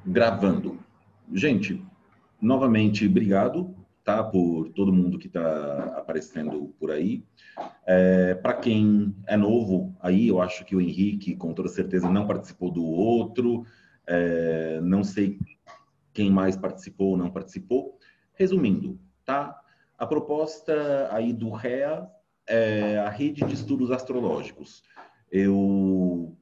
Gravando. Gente, novamente, obrigado, tá, por todo mundo que está aparecendo por aí. Para quem é novo aí, eu acho que o Henrique, com toda certeza, não participou do outro. Não sei quem mais participou ou não participou. Resumindo, tá? A proposta aí do REA é a Rede de Estudos Astrológicos. Eu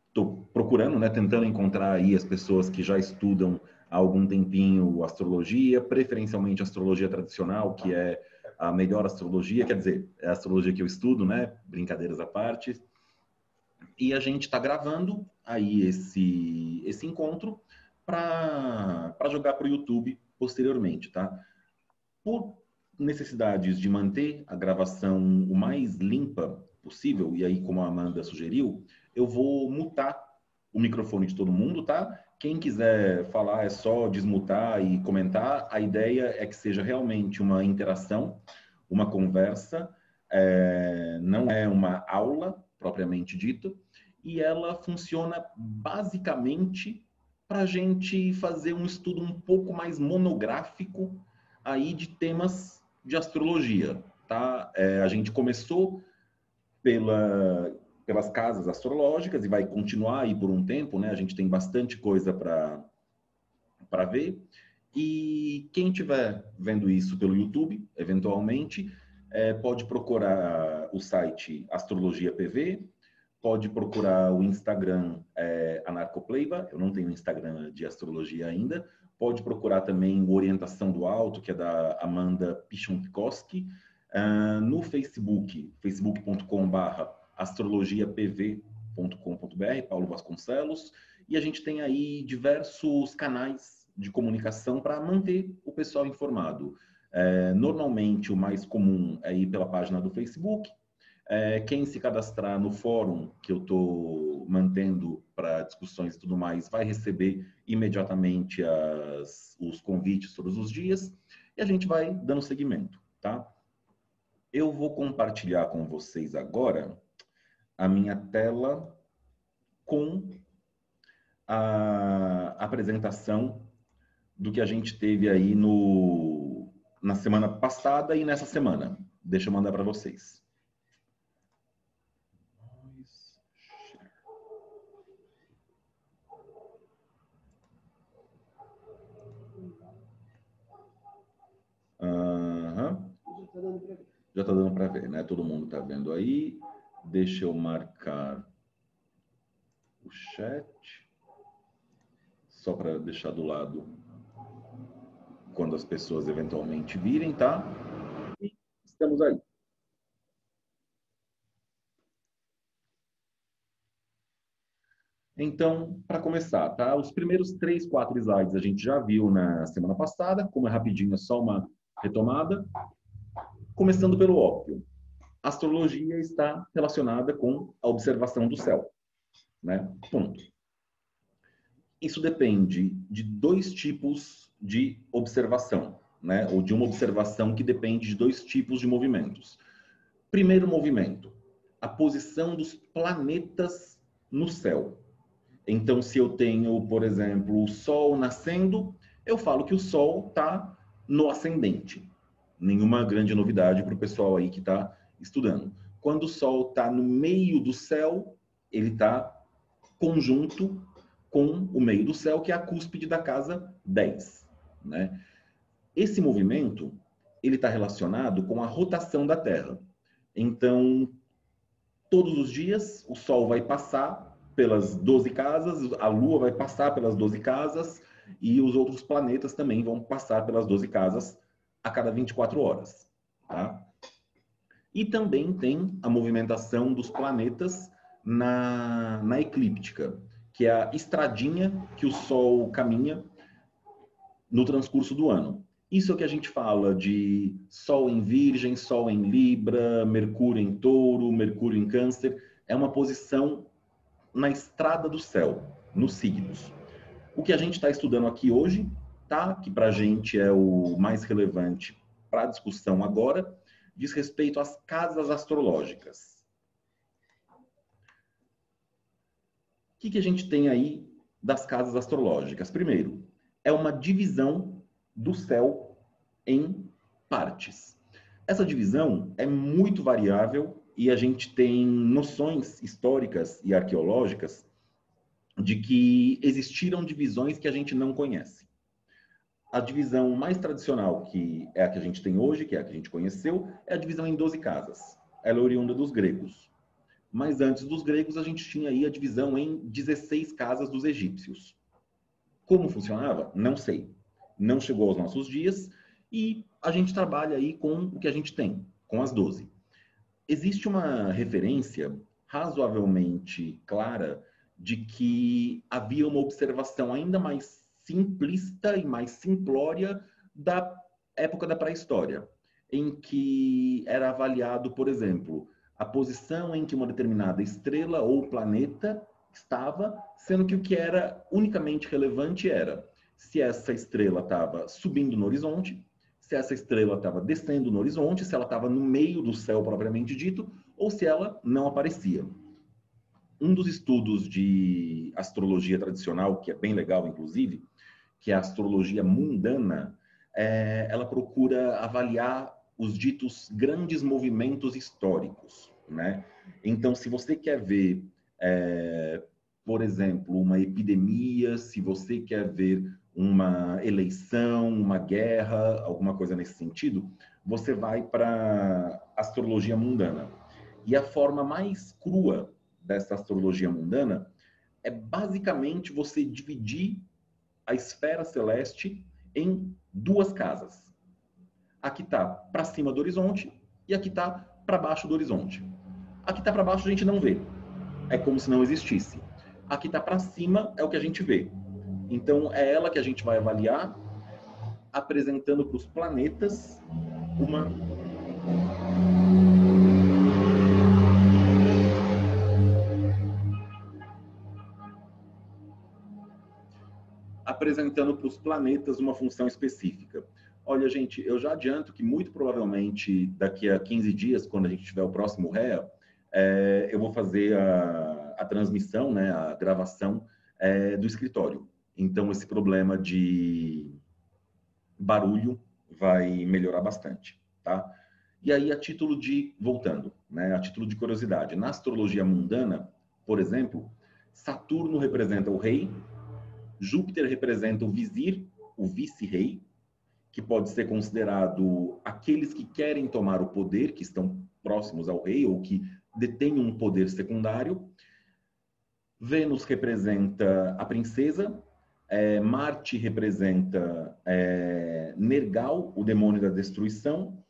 estou procurando, né, tentando encontrar aí as pessoas que já estudam há algum tempinho astrologia, preferencialmente astrologia tradicional, que é a melhor astrologia, quer dizer, é a astrologia que eu estudo, né, brincadeiras à parte. E a gente está gravando aí esse encontro para jogar para o YouTube posteriormente, tá? Por necessidades de manter a gravação o mais limpa possível, e aí, como a Amanda sugeriu, eu vou mutar o microfone de todo mundo, tá? Quem quiser falar é só desmutar e comentar. A ideia é que seja realmente uma interação, uma conversa, não é uma aula propriamente dita, e ela funciona basicamente para a gente fazer um estudo um pouco mais monográfico aí de temas de astrologia, tá? A gente começou pelas casas astrológicas e vai continuar aí por um tempo, né? A gente tem bastante coisa para ver. E quem estiver vendo isso pelo YouTube, eventualmente, pode procurar o site Astrologia PV, pode procurar o Instagram Anarcopleiba, eu não tenho Instagram de astrologia ainda, pode procurar também o Orientação do Alto, que é da Amanda Pichonkowski, no Facebook, facebook.com/astrologiapv.com.br, Paulo Vasconcelos, e a gente tem aí diversos canais de comunicação para manter o pessoal informado. Normalmente, o mais comum é ir pela página do Facebook. Quem se cadastrar no fórum que eu estou mantendo para discussões e tudo mais vai receber imediatamente os convites todos os dias e a gente vai dando seguimento, tá? Eu vou compartilhar com vocês agora a minha tela com a apresentação do que a gente teve aí na semana passada e nessa semana. Deixa eu mandar para vocês. Já está dando para ver, né? Todo mundo está vendo aí. Deixa eu marcar o chat. Só para deixar do lado quando as pessoas eventualmente virem, tá? E estamos aí. Então, para começar, tá? Os primeiros 3, 4 slides a gente já viu na semana passada. Como é rapidinho, é só uma retomada. Começando pelo óbvio. A astrologia está relacionada com a observação do céu, né? Ponto. Isso depende de 2 tipos de observação, né? Ou de uma observação que depende de 2 tipos de movimentos. Primeiro movimento, a posição dos planetas no céu. Então, se eu tenho, por exemplo, o Sol nascendo, eu falo que o Sol está no ascendente. Nenhuma grande novidade para o pessoal aí que está estudando. Quando o Sol está no meio do céu, ele está conjunto com o meio do céu, que é a cúspide da casa 10. Né? Esse movimento ele está relacionado com a rotação da Terra. Então, todos os dias, o Sol vai passar pelas 12 casas, a Lua vai passar pelas 12 casas e os outros planetas também vão passar pelas 12 casas a cada 24 horas. Tá? E também tem a movimentação dos planetas na eclíptica, que é a estradinha que o Sol caminha no transcurso do ano. Isso é o que a gente fala de Sol em Virgem, Sol em Libra, Mercúrio em Touro, Mercúrio em Câncer. É uma posição na estrada do céu, nos signos. O que a gente está estudando aqui hoje, tá? Que para a gente é o mais relevante para a discussão agora, diz respeito às casas astrológicas. O que a gente tem aí das casas astrológicas. Primeiro, é uma divisão do céu em partes. Essa divisão é muito variável e a gente tem noções históricas e arqueológicas de que existiram divisões que a gente não conhece. A divisão mais tradicional, que é a que a gente tem hoje, que é a que a gente conheceu, é a divisão em 12 casas. Ela é oriunda dos gregos. Mas antes dos gregos, a gente tinha aí a divisão em 16 casas dos egípcios. Como funcionava? Não sei. Não chegou aos nossos dias e a gente trabalha aí com o que a gente tem, com as 12. Existe uma referência razoavelmente clara de que havia uma observação ainda mais simplista e mais simplória da época da pré-história, em que era avaliado, por exemplo, a posição em que uma determinada estrela ou planeta estava, sendo que o que era unicamente relevante era se essa estrela estava subindo no horizonte, se essa estrela estava descendo no horizonte, se ela estava no meio do céu propriamente dito, ou se ela não aparecia. Um dos estudos de astrologia tradicional, que é bem legal, inclusive, que é a astrologia mundana, ela procura avaliar os ditos grandes movimentos históricos, né? Então, se você quer ver, por exemplo, uma epidemia, se você quer ver uma eleição, uma guerra, alguma coisa nesse sentido, você vai para astrologia mundana. E a forma mais crua dessa astrologia mundana é basicamente você dividir a esfera celeste em duas casas. Aqui está para cima do horizonte e aqui está para baixo do horizonte. Aqui está para baixo a gente não vê. É como se não existisse. Aqui está para cima é o que a gente vê. Então é ela que a gente vai avaliar, apresentando para os planetas uma função específica. Olha, gente, eu já adianto que muito provavelmente daqui a 15 dias, quando a gente tiver o próximo REA, eu vou fazer a transmissão, né, a gravação do escritório. Então, esse problema de barulho vai melhorar bastante, tá? E aí, voltando, né, a título de curiosidade, na astrologia mundana, por exemplo, Saturno representa o rei, Júpiter representa o vizir, o vice-rei, que pode ser considerado aqueles que querem tomar o poder, que estão próximos ao rei ou que detêm um poder secundário. Vênus representa a princesa, Marte representa Nergal, o demônio da destruição,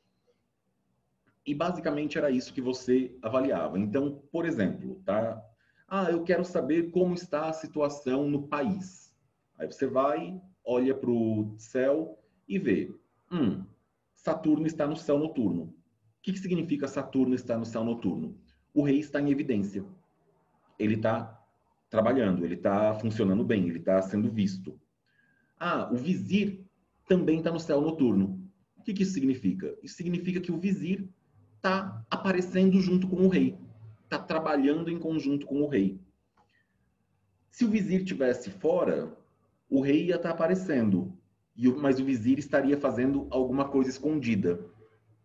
e basicamente era isso que você avaliava. Então, por exemplo, tá? Eu quero saber como está a situação no país. Aí você vai, olha para o céu e vê. Saturno está no céu noturno. O que significa Saturno estar no céu noturno? O rei está em evidência. Ele está trabalhando, ele está funcionando bem, ele está sendo visto. O vizir também está no céu noturno. O que isso significa? Isso significa que o vizir está aparecendo junto com o rei, está trabalhando em conjunto com o rei. Se o vizir estivesse fora, o rei ia estar aparecendo, mas o vizir estaria fazendo alguma coisa escondida.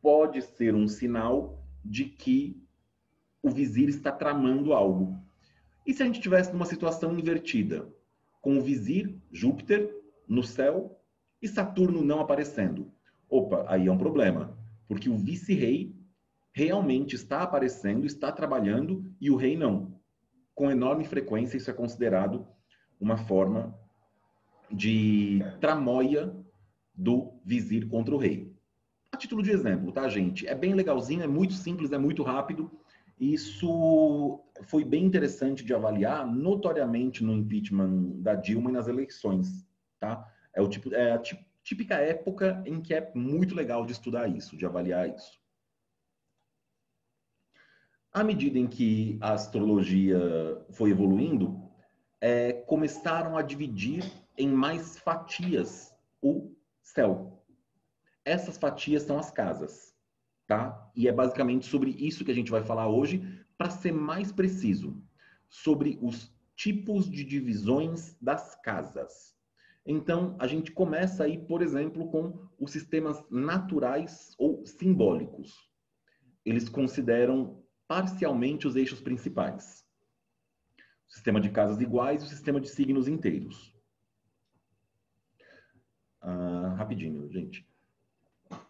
Pode ser um sinal de que o vizir está tramando algo. E se a gente tivesse numa situação invertida, com o vizir, Júpiter, no céu, e Saturno não aparecendo? Opa, aí é um problema, porque o vice-rei realmente está aparecendo, está trabalhando, e o rei não. Com enorme frequência, isso é considerado uma forma de tramóia do vizir contra o rei. A título de exemplo, tá, gente? É bem legalzinho, é muito simples, é muito rápido. Isso foi bem interessante de avaliar, notoriamente no impeachment da Dilma e nas eleições, tá? É a típica época em que é muito legal de estudar isso, de avaliar isso. À medida em que a astrologia foi evoluindo, começaram a dividir em mais fatias o céu. Essas fatias são as casas, tá? E é basicamente sobre isso que a gente vai falar hoje, para ser mais preciso, sobre os tipos de divisões das casas. Então, a gente começa aí, por exemplo, com os sistemas naturais ou simbólicos. Eles consideram parcialmente os eixos principais. O sistema de casas iguais e o sistema de signos inteiros. Rapidinho, gente.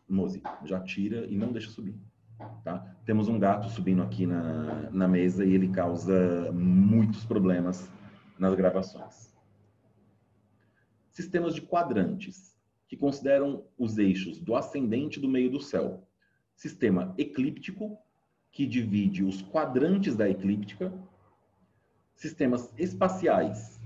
Mozi, já tira e não deixa subir. Tá? Temos um gato subindo aqui na mesa e ele causa muitos problemas nas gravações. Sistemas de quadrantes, que consideram os eixos do ascendente do meio do céu. Sistema eclíptico, que divide os quadrantes da eclíptica. Sistemas espaciais,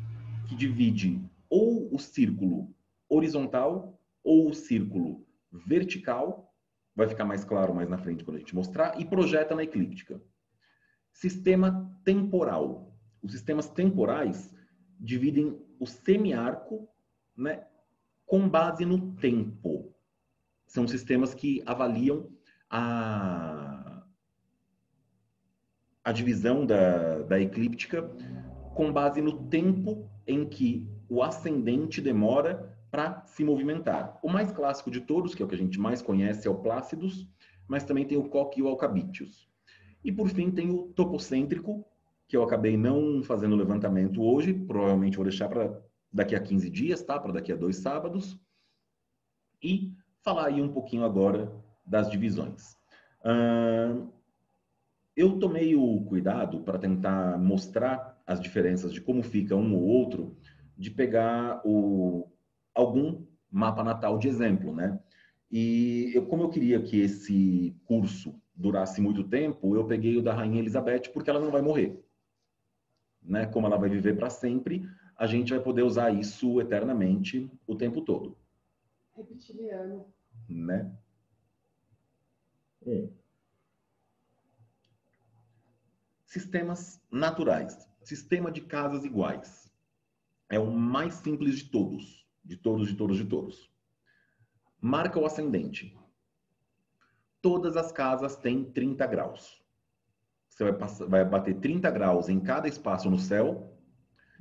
que divide ou o círculo horizontal ou o círculo vertical. Vai ficar mais claro mais na frente quando a gente mostrar. E projeta na eclíptica. Sistema temporal. Os sistemas temporais dividem o semiarco, né, com base no tempo. São sistemas que avaliam a divisão da eclíptica com base no tempo em que o ascendente demora para se movimentar. O mais clássico de todos, que é o que a gente mais conhece, é o Plácidus, mas também tem o Koch e o Alcabitius. E, por fim, tem o topocêntrico, que eu acabei não fazendo o levantamento hoje, provavelmente vou deixar para daqui a 15 dias, tá? Para daqui a 2 sábados. E falar aí um pouquinho agora das divisões. Eu tomei o cuidado para tentar mostrar as diferenças de como fica um ou outro, de pegar algum mapa natal de exemplo, né? E como eu queria que esse curso durasse muito tempo, eu peguei o da Rainha Elizabeth, porque ela não vai morrer. Né? Como ela vai viver para sempre, a gente vai poder usar isso eternamente, o tempo todo. Reptiliano. Né? Sistemas naturais. Sistema de casas iguais. É o mais simples de todos. De todos, de todos, de todos. Marca o ascendente. Todas as casas têm 30 graus. Você vai bater 30 graus em cada espaço no céu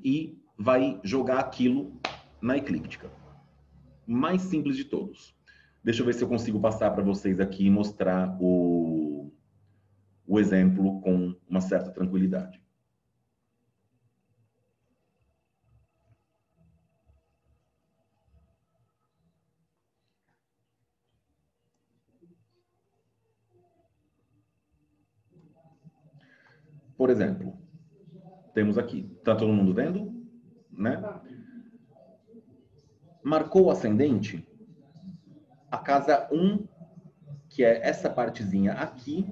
e vai jogar aquilo na eclíptica. Mais simples de todos. Deixa eu ver se eu consigo passar para vocês aqui e mostrar o exemplo com uma certa tranquilidade. Por exemplo, temos aqui, está todo mundo vendo? Né? Marcou o ascendente, a casa 1, que é essa partezinha aqui,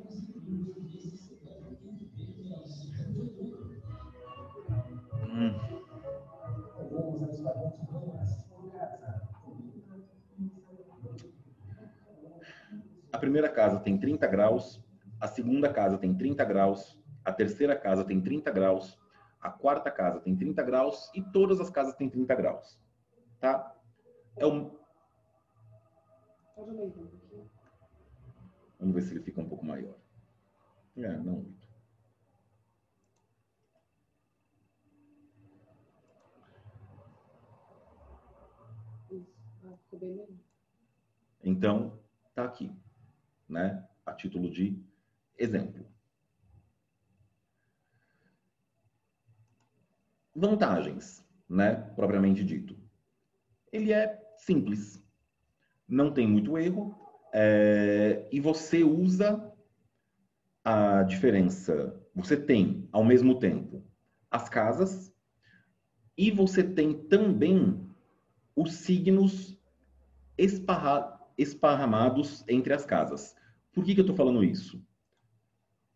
a primeira casa tem 30 graus, a segunda casa tem 30 graus, a terceira casa tem 30 graus, a quarta casa tem 30 graus e todas as casas têm 30 graus. Tá? Vamos ver se ele fica um pouco maior. Não muito. Então, tá aqui, né? A título de exemplo. Vantagens, né? Propriamente dito. Ele é simples. Não tem muito erro. E você usa a diferença. Você tem, ao mesmo tempo, as casas e você tem também os signos esparramados entre as casas. Por que eu estou falando isso?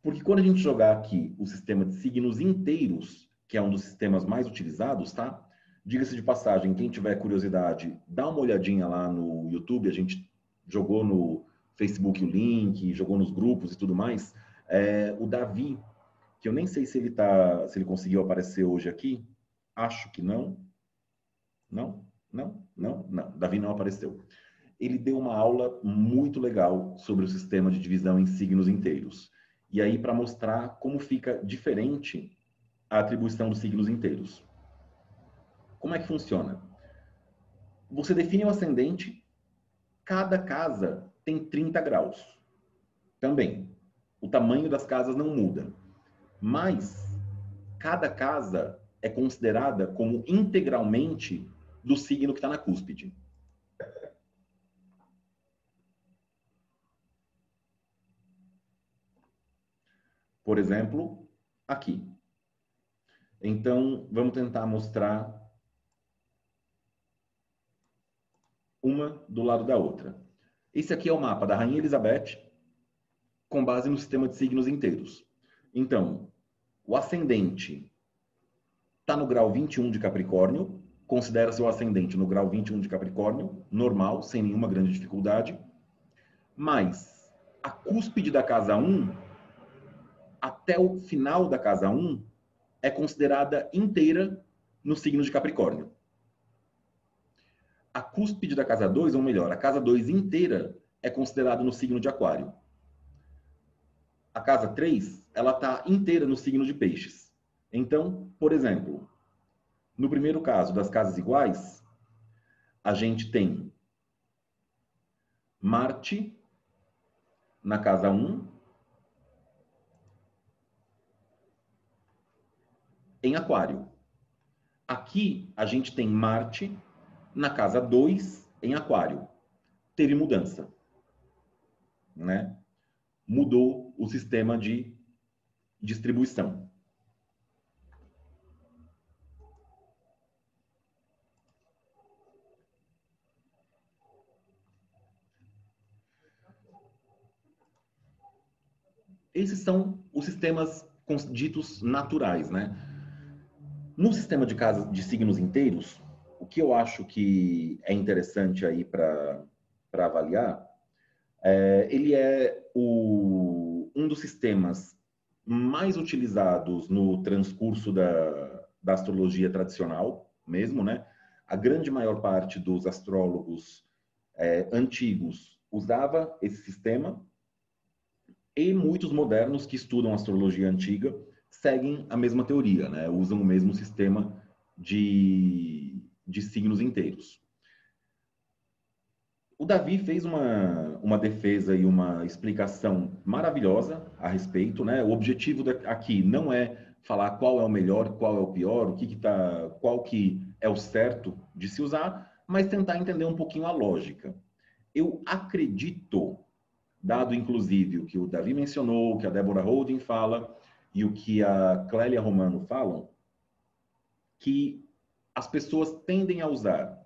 Porque quando a gente jogar aqui o sistema de signos inteiros, que é um dos sistemas mais utilizados, tá? Diga-se de passagem, quem tiver curiosidade, dá uma olhadinha lá no YouTube, a gente jogou no Facebook o link, jogou nos grupos e tudo mais. O Davi, que eu nem sei se ele conseguiu aparecer hoje aqui, acho que não. Não. Davi não apareceu. Ele deu uma aula muito legal sobre o sistema de divisão em signos inteiros. E aí, para mostrar como fica diferente a atribuição dos signos inteiros. Como é que funciona? Você define o ascendente, cada casa tem 30 graus. Também, o tamanho das casas não muda, mas cada casa é considerada como integralmente do signo que está na cúspide. Por exemplo, aqui. Então, vamos tentar mostrar uma do lado da outra. Esse aqui é o mapa da Rainha Elizabeth, com base no sistema de signos inteiros. Então, o ascendente está no grau 21 de Capricórnio, considera seu ascendente no grau 21 de Capricórnio, normal, sem nenhuma grande dificuldade, mas a cúspide da casa 1, até o final da casa 1, é considerada inteira no signo de Capricórnio. A cúspide da casa 2, ou melhor, a casa 2 inteira é considerada no signo de Aquário. A casa 3, ela está inteira no signo de Peixes. Então, por exemplo, no primeiro caso das casas iguais, a gente tem Marte na casa 1 em Aquário. Aqui a gente tem Marte na casa 2 em Aquário. Teve mudança, né? Mudou o sistema de distribuição. Esses são os sistemas ditos naturais, né? No sistema de casas de signos inteiros, o que eu acho que é interessante aí para avaliar, ele é um dos sistemas mais utilizados no transcurso da astrologia tradicional mesmo, né? A grande maior parte dos astrólogos antigos usava esse sistema, e muitos modernos que estudam astrologia antiga seguem a mesma teoria, né? Usam o mesmo sistema de signos inteiros. O Davi fez uma defesa e uma explicação maravilhosa a respeito, né? O objetivo aqui não é falar qual é o melhor, qual é o pior, qual que é o certo de se usar, mas tentar entender um pouquinho a lógica. Eu acredito, dado inclusive o que o Davi mencionou, o que a Débora Holding fala e o que a Clélia Romano falam, que as pessoas tendem a usar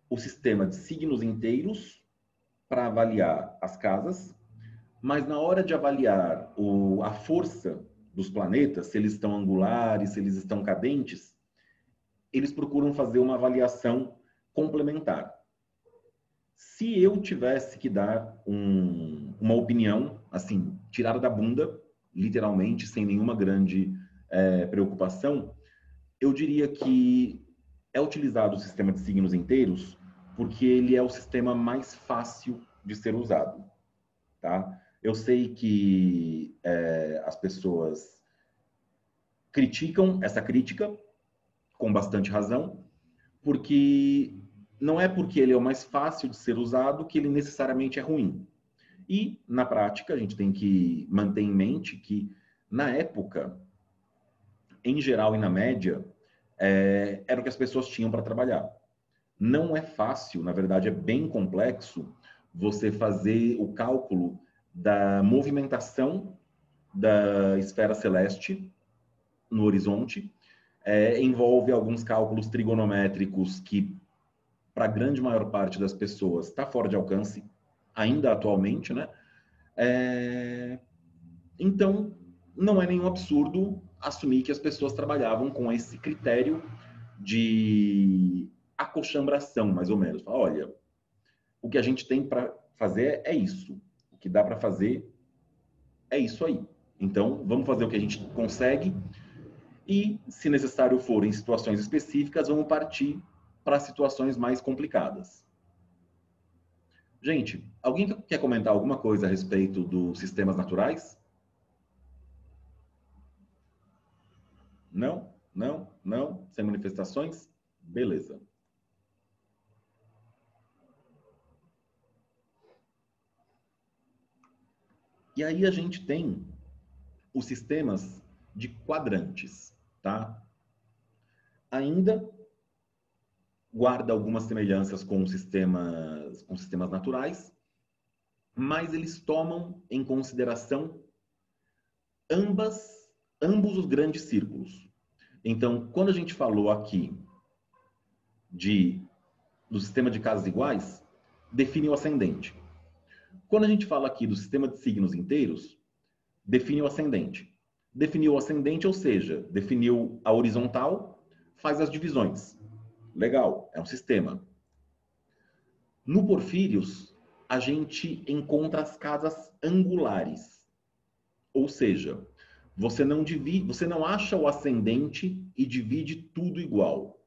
o sistema de signos inteiros para avaliar as casas, mas na hora de avaliar a força dos planetas, se eles estão angulares, se eles estão cadentes, eles procuram fazer uma avaliação complementar. Se eu tivesse que dar uma opinião, assim, tirada da bunda, literalmente, sem nenhuma grande preocupação, eu diria que é utilizado o sistema de signos inteiros porque ele é o sistema mais fácil de ser usado, tá? Eu sei que as pessoas criticam essa crítica, com bastante razão, porque não é porque ele é o mais fácil de ser usado que ele necessariamente é ruim. E, na prática, a gente tem que manter em mente que, na época, em geral e na média, era o que as pessoas tinham para trabalhar. Não é fácil, na verdade é bem complexo, você fazer o cálculo da movimentação da esfera celeste no horizonte. Envolve alguns cálculos trigonométricos que, para a grande maior parte das pessoas, está fora de alcance, ainda atualmente, né? Então, não é nenhum absurdo assumir que as pessoas trabalhavam com esse critério de acochambração, mais ou menos. Olha, o que a gente tem para fazer é isso. O que dá para fazer é isso aí. Então, vamos fazer o que a gente consegue e, se necessário for em situações específicas, vamos partir para situações mais complicadas. Gente, alguém quer comentar alguma coisa a respeito dos sistemas naturais? Não? Não? Não? Sem manifestações? Beleza. E aí a gente tem os sistemas de quadrantes, tá? Ainda guarda algumas semelhanças com sistemas naturais, mas eles tomam em consideração ambos os grandes círculos. Então, quando a gente falou aqui do sistema de casas iguais, define o ascendente. Quando a gente fala aqui do sistema de signos inteiros, define o ascendente. Definiu o ascendente, ou seja, definiu a horizontal, faz as divisões. Legal, é um sistema. No Porfírios, a gente encontra as casas angulares. Ou seja, você não acha o ascendente e divide tudo igual.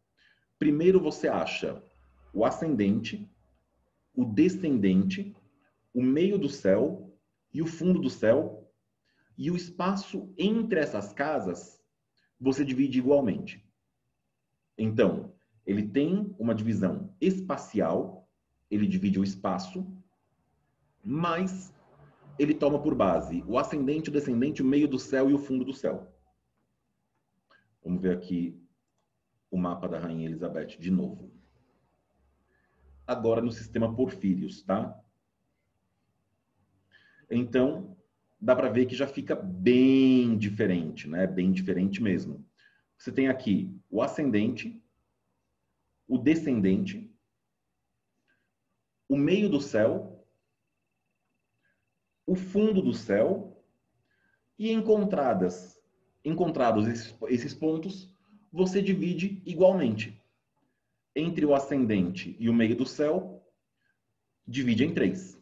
Primeiro você acha o ascendente, o descendente, o meio do céu e o fundo do céu, e o espaço entre essas casas você divide igualmente. Então, ele tem uma divisão espacial, ele divide o espaço, mas ele toma por base o ascendente, o descendente, o meio do céu e o fundo do céu. Vamos ver aqui o mapa da Rainha Elizabeth de novo. Agora no sistema Porfírios, tá? Então, dá para ver que já fica bem diferente, né? Bem diferente mesmo. Você tem aqui o ascendente, o descendente, o meio do céu, o fundo do céu, e encontrados esses pontos, você divide igualmente. Entre o ascendente e o meio do céu, divide em 3.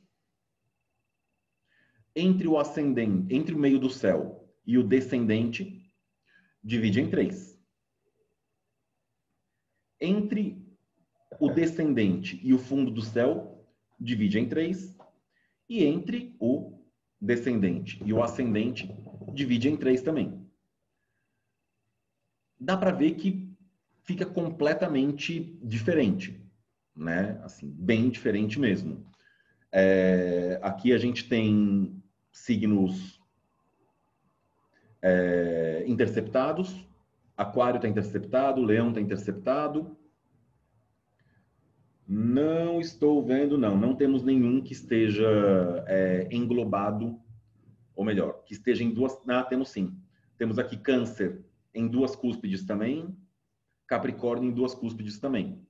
Entre o meio do céu e o descendente, divide em 3. Entre o descendente e o fundo do céu, divide em 3. E entre o descendente e o ascendente, divide em 3 também. Dá para ver que fica completamente diferente, né? Assim, bem diferente mesmo. Aqui a gente tem signos interceptados. Aquário está interceptado, Leão está interceptado. Não estou vendo, não. Não temos nenhum que esteja englobado, ou melhor, que esteja em duas... Ah, temos sim. Temos aqui Câncer em 2 cúspides também, Capricórnio em 2 cúspides também.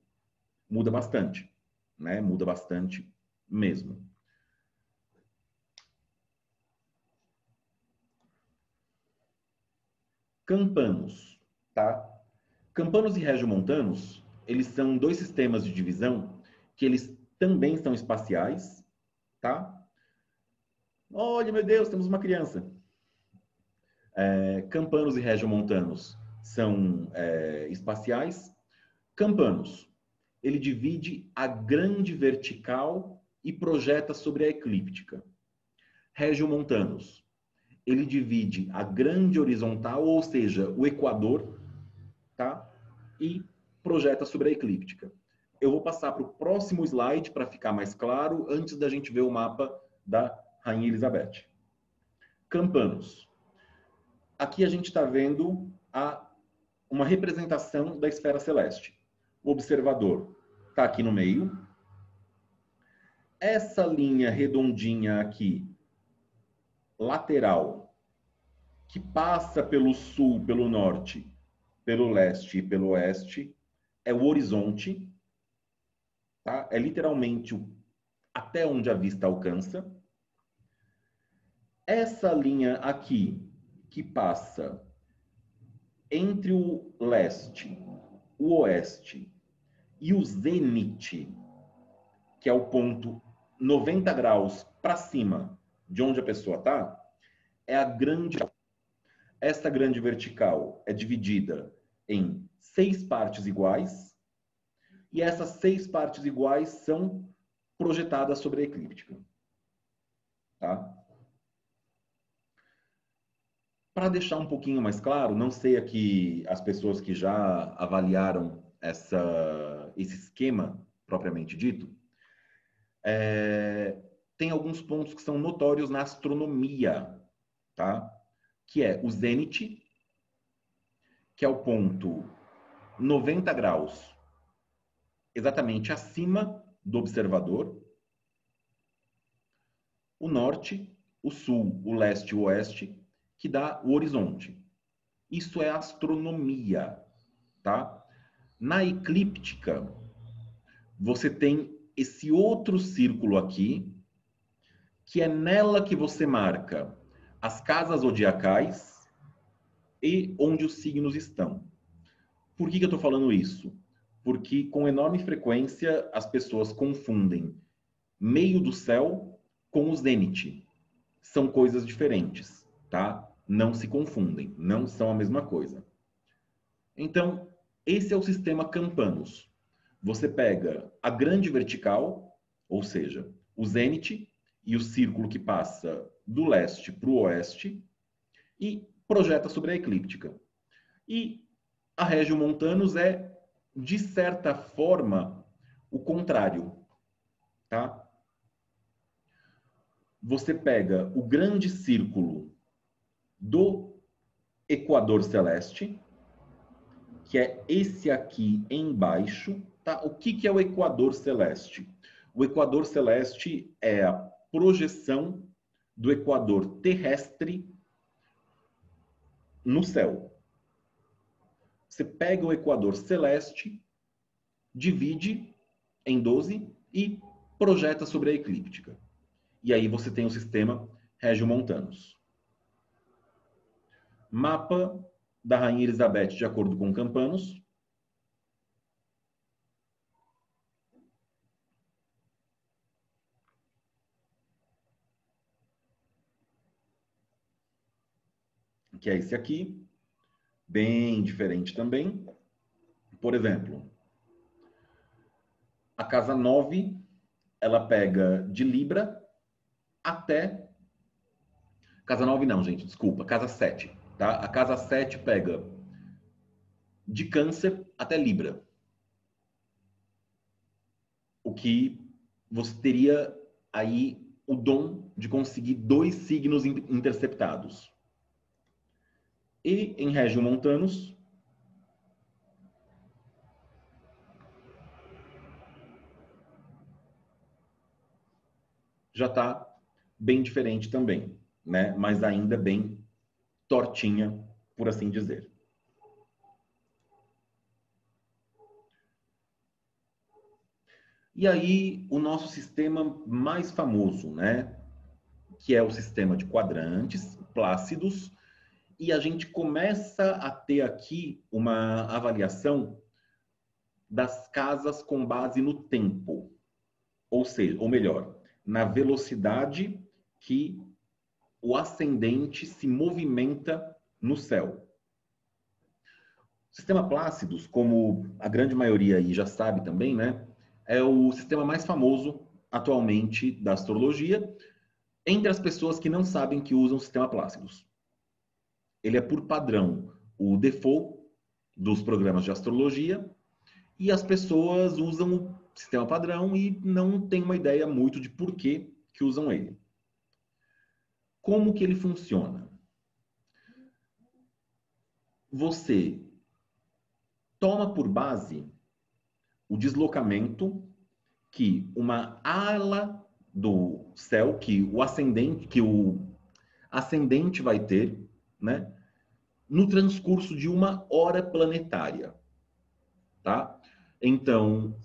Muda bastante, né? Muda bastante mesmo. Campanos, tá? Campanos e regiomontanos, eles são 2 sistemas de divisão que eles também são espaciais, tá? Olha, meu Deus, temos uma criança. Campanos e regiomontanos são espaciais. Campanos, ele divide a grande vertical e projeta sobre a eclíptica. Regiomontanos, ele divide a grande horizontal, ou seja, o equador, tá? E projeta sobre a eclíptica. Eu vou passar para o próximo slide para ficar mais claro, antes da gente ver o mapa da Rainha Elizabeth. Campanos. Aqui a gente está vendo uma representação da esfera celeste. O observador está aqui no meio. Essa linha redondinha aqui, lateral, que passa pelo sul, pelo norte, pelo leste e pelo oeste, é o horizonte. Tá? É literalmente até onde a vista alcança. Essa linha aqui, que passa entre o leste, o oeste e o zênite, que é o ponto 90 graus para cima de onde a pessoa está, é a grande... Esta grande vertical é dividida em 6 partes iguais, e essas 6 partes iguais são projetadas sobre a eclíptica. Tá? Para deixar um pouquinho mais claro, não sei aqui as pessoas que já avaliaram esse esquema propriamente dito, tem alguns pontos que são notórios na astronomia, tá? Que é o zênite, que é o ponto 90 graus, exatamente acima do observador, o norte, o sul, o leste e o oeste, que dá o horizonte. Isso é astronomia, tá? Na eclíptica, você tem esse outro círculo aqui, que é nela que você marca as casas zodiacais e onde os signos estão. Por que eu estou falando isso? Porque com enorme frequência as pessoas confundem meio do céu com o zênite. São coisas diferentes, tá? Não se confundem, não são a mesma coisa. Então, esse é o sistema Campanus. Você pega a grande vertical, ou seja, o zênite e o círculo que passa do leste para o oeste e projeta sobre a eclíptica. E a Regiomontanus é, de certa forma, o contrário, tá? Você pega o grande círculo do equador celeste, que é esse aqui embaixo, tá? O que é o equador celeste? O equador celeste é a projeção do equador terrestre no céu. Você pega o equador celeste, divide em 12 e projeta sobre a eclíptica. E aí você tem o sistema Regiomontanus. Mapa da Rainha Elizabeth de acordo com Campanus. Que é esse aqui. Bem diferente também. Por exemplo, a casa 9, ela pega de Libra até... Casa 9 não, gente, desculpa. Casa 7, tá? A casa 7 pega de Câncer até Libra. O que você teria aí o dom de conseguir 2 signos interceptados. E em Regiomontanus, já está bem diferente também, né? Mas ainda bem tortinha, por assim dizer. E aí, o nosso sistema mais famoso, né? Que é o sistema de quadrantes plácidos, e a gente começa a ter aqui uma avaliação das casas com base no tempo, ou seja, ou melhor, na velocidade que o ascendente se movimenta no céu. O sistema Plácidos, como a grande maioria aí já sabe também, né, é o sistema mais famoso atualmente da astrologia entre as pessoas que não sabem que usam o sistema Plácidos. Ele é, por padrão, o default dos programas de astrologia e as pessoas usam o sistema padrão e não têm uma ideia muito de por que usam ele. Como que ele funciona? Você toma por base o deslocamento que uma ala do céu, que o ascendente vai ter, né, no transcurso de uma hora planetária, tá? Então,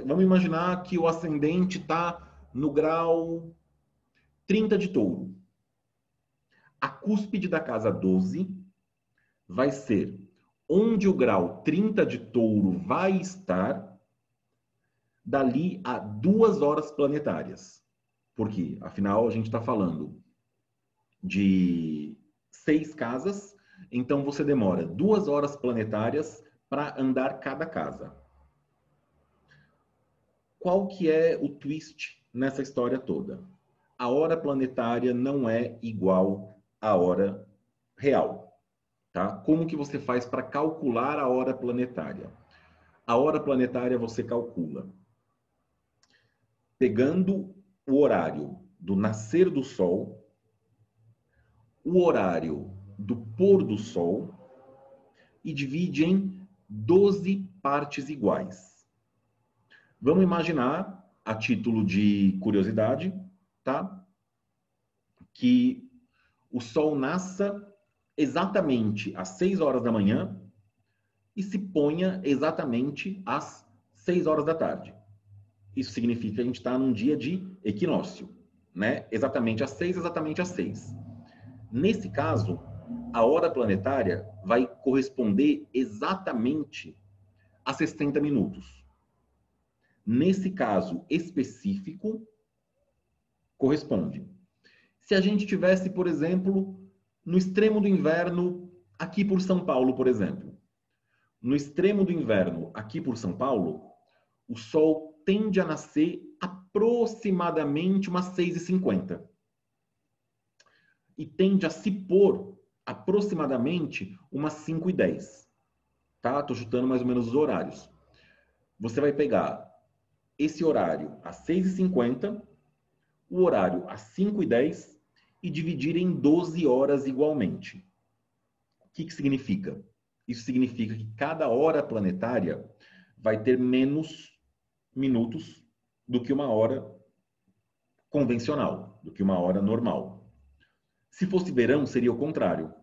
vamos imaginar que o ascendente está no grau 30 de touro. A cúspide da casa 12 vai ser onde o grau 30 de touro vai estar dali a 2 horas planetárias. Porque, afinal, a gente está falando de 6 casas, então você demora 2 horas planetárias para andar cada casa. Qual que é o twist nessa história toda? A hora planetária não é igual à hora real, tá? Como que você faz para calcular a hora planetária? A hora planetária você calcula pegando o horário do nascer do Sol, o horário do pôr do Sol e divide em 12 partes iguais. Vamos imaginar, a título de curiosidade, tá? Que o Sol nasça exatamente às 6 horas da manhã e se ponha exatamente às 6 horas da tarde. Isso significa que a gente está num dia de equinócio, né? Exatamente às 6, exatamente às 6. Nesse caso, a hora planetária vai corresponder exatamente a 60 minutos. Nesse caso específico, corresponde. Se a gente tivesse, por exemplo, no extremo do inverno, aqui por São Paulo, por exemplo. No extremo do inverno, aqui por São Paulo, o Sol tende a nascer aproximadamente umas 6h50. E tende a se pôr aproximadamente umas 5h10. Tá? Estou chutando mais ou menos os horários. Você vai pegar esse horário às 6h50, o horário às 5h10 e dividir em 12 horas igualmente. O que significa? Isso significa que cada hora planetária vai ter menos minutos do que uma hora convencional, do que uma hora normal. Se fosse verão, seria o contrário.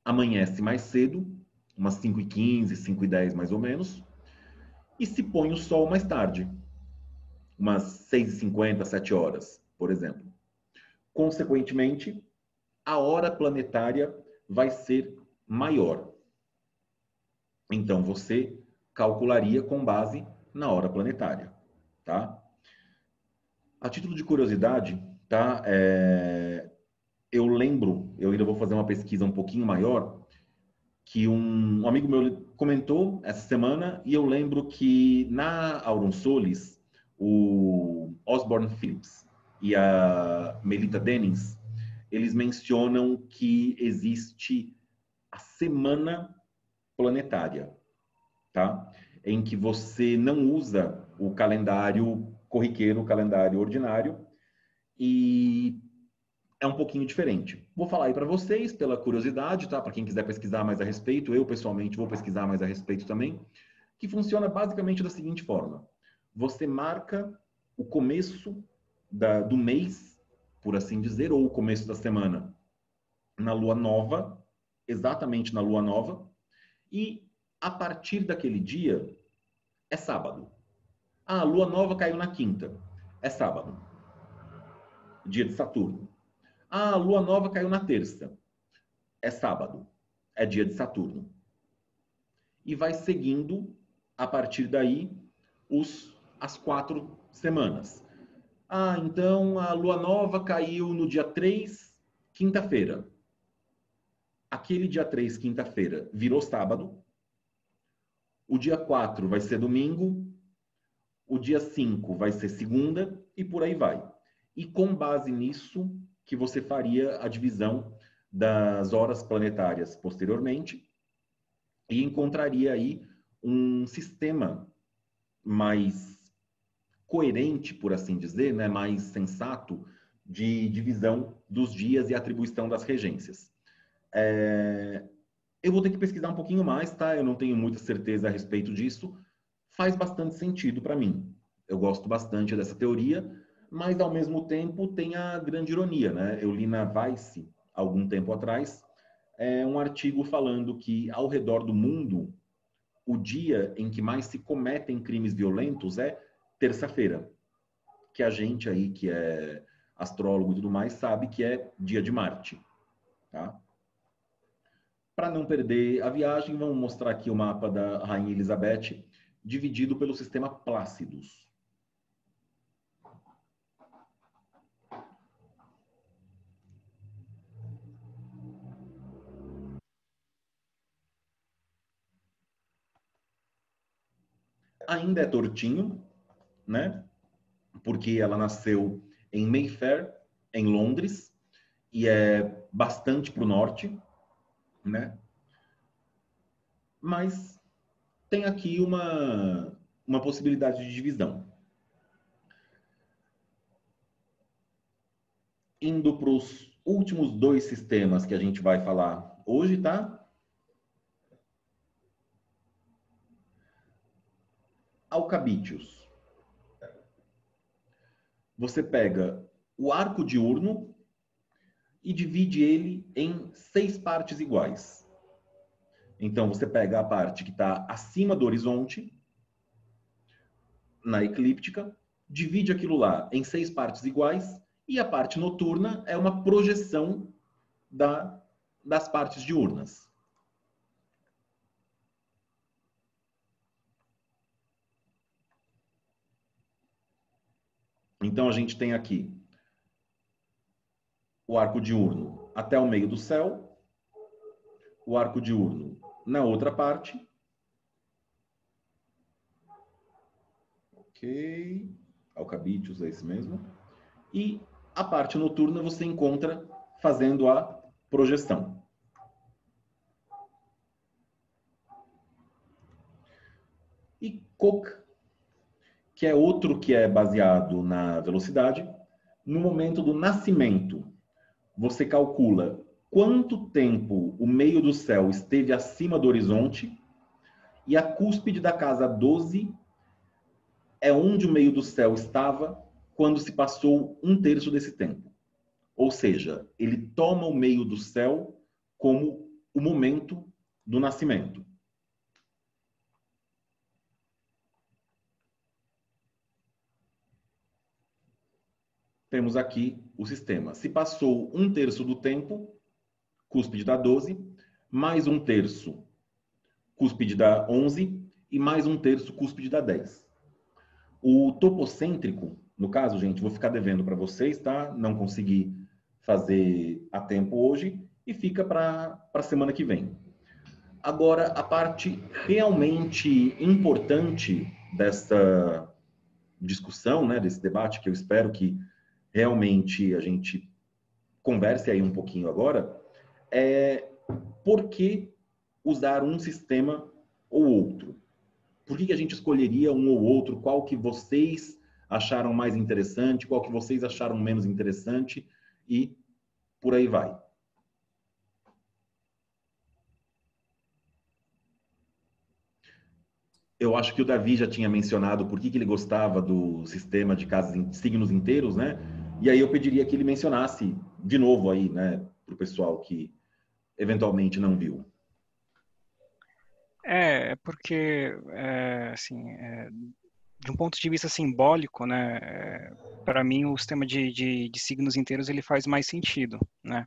Amanhece mais cedo, umas 5h15, 5h10 mais ou menos, e se põe o sol mais tarde, umas 6h50, 7 horas, por exemplo. Consequentemente, a hora planetária vai ser maior. Então, você calcularia com base na hora planetária, tá? A título de curiosidade, tá? Eu lembro, eu ainda vou fazer uma pesquisa um pouquinho maior, que um amigo meu comentou essa semana, e eu lembro que na Aurum Solis, o Osborne Phillips e a Melita Dennings, eles mencionam que existe a semana planetária, tá? Em que você não usa o calendário corriqueiro, o calendário ordinário, e é um pouquinho diferente. Vou falar aí para vocês, pela curiosidade, tá? Para quem quiser pesquisar mais a respeito, eu pessoalmente vou pesquisar mais a respeito também, que funciona basicamente da seguinte forma. Você marca o começo do mês, por assim dizer, ou o começo da semana, na lua nova, exatamente na lua nova, e a partir daquele dia é sábado. Ah, a lua nova caiu na quinta, é sábado, dia de Saturno. Ah, a lua nova caiu na terça, é sábado, é dia de Saturno. E vai seguindo, a partir daí, as 4 semanas. Ah, então a lua nova caiu no dia 3, quinta-feira. Aquele dia 3, quinta-feira, virou sábado. O dia 4 vai ser domingo. O dia 5 vai ser segunda e por aí vai. E com base nisso que você faria a divisão das horas planetárias posteriormente e encontraria aí um sistema mais coerente, por assim dizer, né, mais sensato de divisão dos dias e atribuição das regências. Eu vou ter que pesquisar um pouquinho mais, tá? Eu não tenho muita certeza a respeito disso. Faz bastante sentido para mim. Eu gosto bastante dessa teoria, mas ao mesmo tempo tem a grande ironia, né? Eu li na Vice, algum tempo atrás, um artigo falando que ao redor do mundo, o dia em que mais se cometem crimes violentos é terça-feira, que a gente aí, que é astrólogo e tudo mais, sabe que é dia de Marte, tá? Para não perder a viagem, vamos mostrar aqui o mapa da Rainha Elizabeth, dividido pelo sistema Plácidos. Ainda é tortinho, né? Porque ela nasceu em Mayfair, em Londres, e é bastante para o norte, né? Mas tem aqui uma possibilidade de divisão. Indo para os últimos dois sistemas que a gente vai falar hoje, tá? Alcabídeos. Você pega o arco diurno e divide ele em 6 partes iguais. Então, você pega a parte que está acima do horizonte, na eclíptica, divide aquilo lá em 6 partes iguais, e a parte noturna é uma projeção das partes diurnas. Então, a gente tem aqui o arco diurno até o meio do céu, o arco diurno na outra parte. Ok. Alcabídeos é esse mesmo. E a parte noturna você encontra fazendo a projeção. E Koch, que é outro que é baseado na velocidade, no momento do nascimento, você calcula quanto tempo o meio do céu esteve acima do horizonte e a cúspide da casa 12 é onde o meio do céu estava quando se passou 1/3 desse tempo. Ou seja, ele toma o meio do céu como o momento do nascimento. Temos aqui o sistema. Se passou 1/3 do tempo, cúspide da 12, mais 1/3, cúspide da 11, e mais 1/3, cúspide da 10. O topocêntrico, no caso, gente, vou ficar devendo para vocês, tá? Não consegui fazer a tempo hoje e fica para a semana que vem. Agora, a parte realmente importante dessa discussão, né, desse debate, que eu espero que realmente a gente converse aí um pouquinho agora, é por que usar um sistema ou outro? Por que a gente escolheria um ou outro? Qual que vocês acharam mais interessante? Qual que vocês acharam menos interessante? E por aí vai. Eu acho que o Davi já tinha mencionado por que ele gostava do sistema de casas em signos inteiros, né? E aí eu pediria que ele mencionasse de novo aí, né, para o pessoal que eventualmente não viu. Porque, assim, de um ponto de vista simbólico, né, para mim o sistema de signos inteiros ele faz mais sentido, né?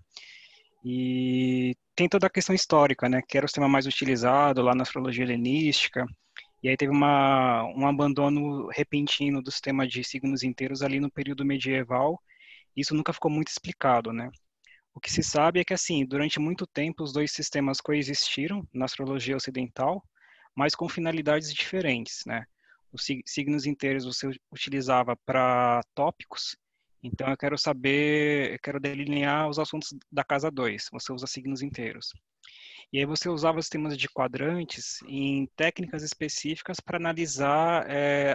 E tem toda a questão histórica, né, que era o sistema mais utilizado lá na astrologia helenística, e aí teve um abandono repentino do sistema de signos inteiros ali no período medieval. Isso nunca ficou muito explicado, né? O que se sabe é que, assim, durante muito tempo os dois sistemas coexistiram na astrologia ocidental, mas com finalidades diferentes, né? Os signos inteiros você utilizava para tópicos, então eu quero delinear os assuntos da casa 2, você usa signos inteiros. E aí você usava sistemas de quadrantes em técnicas específicas para analisar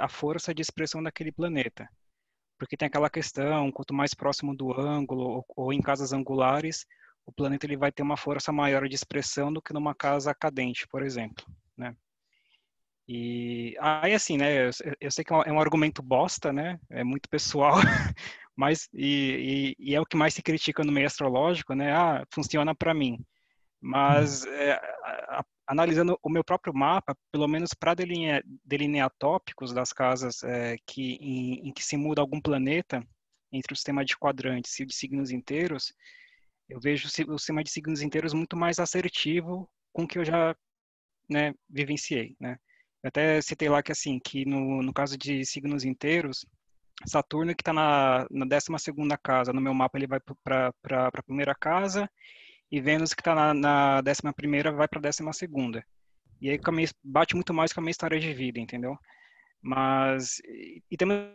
a força de expressão daquele planeta. Porque tem aquela questão, quanto mais próximo do ângulo ou em casas angulares, o planeta ele vai ter uma força maior de expressão do que numa casa cadente, por exemplo, né? E aí assim, né? Eu sei que é um argumento bosta, né? É muito pessoal, mas e é o que mais se critica no meio astrológico, né? Ah, funciona para mim. Mas analisando o meu próprio mapa, pelo menos para delinear tópicos das casas em que se muda algum planeta entre o sistema de quadrantes e o de signos inteiros, eu vejo o sistema de signos inteiros muito mais assertivo com o que eu já, né, vivenciei, né? Eu até citei lá que assim, que no caso de signos inteiros, Saturno que está na 12ª casa, no meu mapa ele vai para a primeira casa, e Vênus que está na 11ª vai para a 12ª. E aí bate muito mais com a minha história de vida, entendeu? Mas, e também na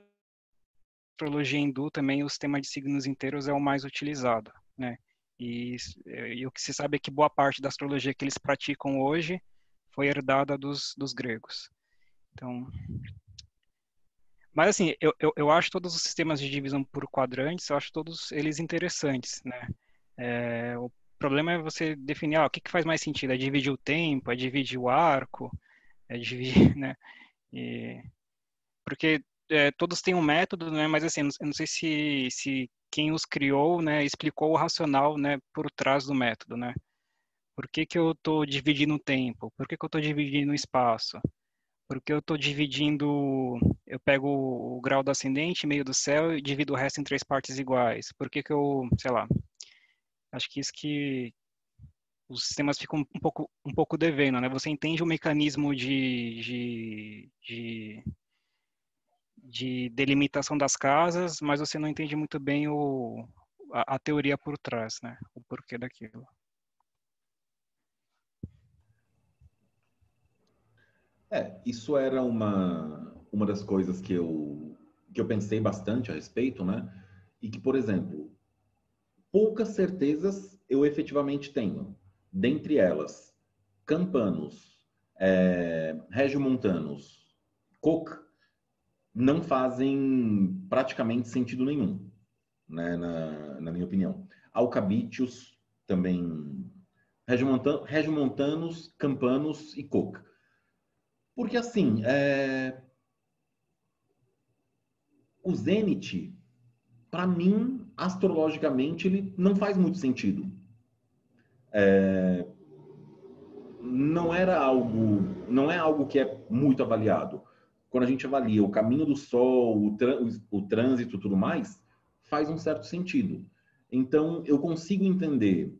astrologia hindu também o sistema de signos inteiros é o mais utilizado, né? E o que se sabe é que boa parte da astrologia que eles praticam hoje foi herdada dos gregos. Então, mas assim, eu acho todos os sistemas de divisão por quadrantes, eu acho todos eles interessantes, né? O problema é você definir, o que que faz mais sentido? É dividir o tempo, é dividir o arco, é dividir, né? E, porque todos têm um método, né? Mas assim, eu não sei se quem os criou, né, explicou o racional, né, por trás do método, né? Por que que eu estou dividindo o tempo? Por que que eu estou dividindo o espaço? Por que eu estou dividindo, eu pego o grau do ascendente, meio do céu e divido o resto em três partes iguais? Por que que eu, sei lá, acho que isso que os sistemas ficam um pouco devendo, né? Você entende o mecanismo de delimitação das casas, mas você não entende muito bem a teoria por trás, né? O porquê daquilo. Isso era uma das coisas que eu pensei bastante a respeito, né? E que, por exemplo, poucas certezas eu efetivamente tenho. Dentre elas, campanos, regiomontanos, Koch, não fazem praticamente sentido nenhum, né, na minha opinião. Alcabítios também, regiomontanos, campanos e Koch. Porque assim, o Zenit, para mim, astrologicamente, ele não faz muito sentido. Não é algo que é muito avaliado. Quando a gente avalia o caminho do Sol, o trânsito e tudo mais, faz um certo sentido. Então, eu consigo entender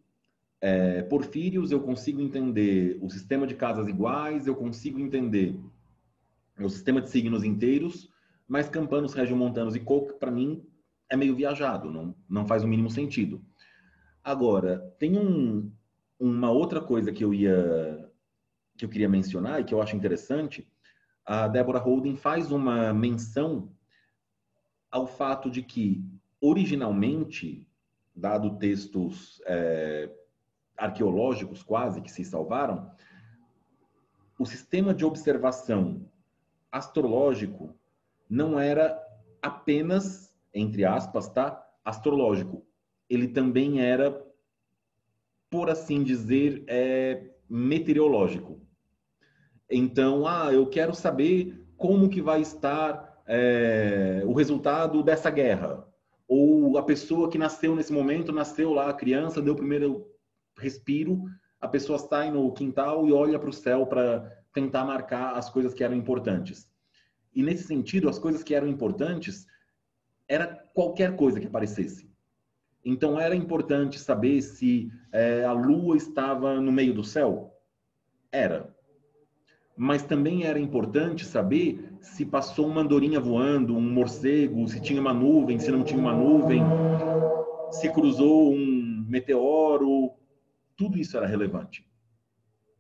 Porfírios, eu consigo entender o sistema de casas iguais, eu consigo entender o sistema de signos inteiros, mas campanos, regiomontanos e Koch, para mim, é meio viajado, não faz o mínimo sentido. Agora, tem uma outra coisa que eu queria mencionar e que eu acho interessante. A Deborah Holden faz uma menção ao fato de que, originalmente, dado textos arqueológicos quase que se salvaram, o sistema de observação astrológico não era apenas, entre aspas, tá, astrológico. Ele também era, por assim dizer, meteorológico. Então, eu quero saber como que vai estar o resultado dessa guerra. Ou a pessoa que nasceu nesse momento, nasceu lá, a criança, deu o primeiro respiro, a pessoa sai no quintal e olha para o céu para tentar marcar as coisas que eram importantes. E nesse sentido, as coisas que eram importantes era qualquer coisa que aparecesse. Então, era importante saber se a lua estava no meio do céu? Era. Mas também era importante saber se passou uma andorinha voando, um morcego, se tinha uma nuvem, se não tinha uma nuvem, se cruzou um meteoro. Tudo isso era relevante.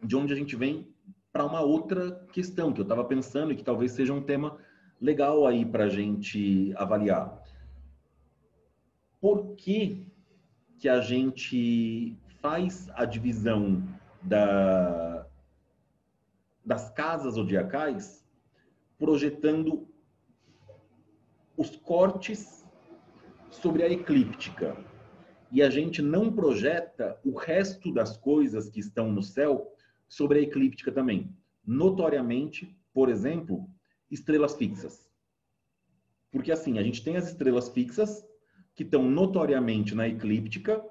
De onde a gente vem para uma outra questão que eu estava pensando e que talvez seja um tema legal aí para a gente avaliar. Por que que a gente faz a divisão das casas zodiacais projetando os cortes sobre a eclíptica? E a gente não projeta o resto das coisas que estão no céu sobre a eclíptica também. Notoriamente, por exemplo, estrelas fixas. Porque assim, a gente tem as estrelas fixas que estão notoriamente na eclíptica,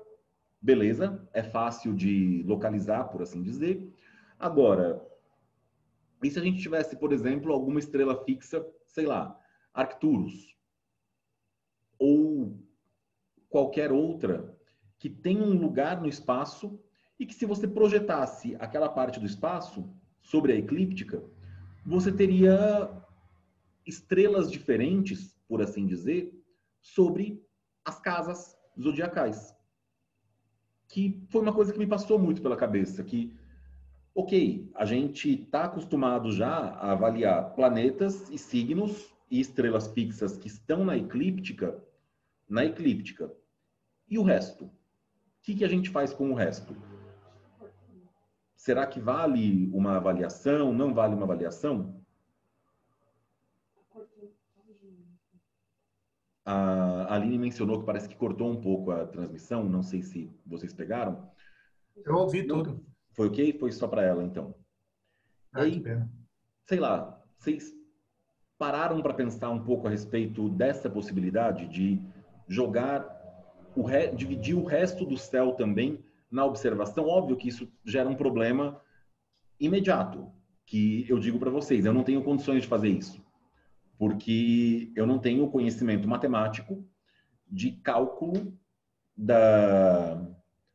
beleza, é fácil de localizar, por assim dizer. Agora, e se a gente tivesse, por exemplo, alguma estrela fixa, sei lá, Arcturus, ou qualquer outra, que tem um lugar no espaço e que, se você projetasse aquela parte do espaço sobre a eclíptica, você teria estrelas diferentes, por assim dizer, sobre as casas zodiacais. Que foi uma coisa que me passou muito pela cabeça, que, ok, a gente está acostumado já a avaliar planetas e signos e estrelas fixas que estão na eclíptica, e o resto? que a gente faz com o resto? Será que vale uma avaliação? Não vale uma avaliação? A Aline mencionou que parece que cortou um pouco a transmissão. Não sei se vocês pegaram. Eu ouvi Não, tudo. foi ok? Foi só para ela, então. E Ah, que aí, pena. sei lá, vocês pararam para pensar um pouco a respeito dessa possibilidade de jogar, dividir o resto do céu também na observação? Óbvio que isso gera um problema imediato, que eu digo para vocês, eu não tenho condições de fazer isso, porque eu não tenho conhecimento matemático de cálculo da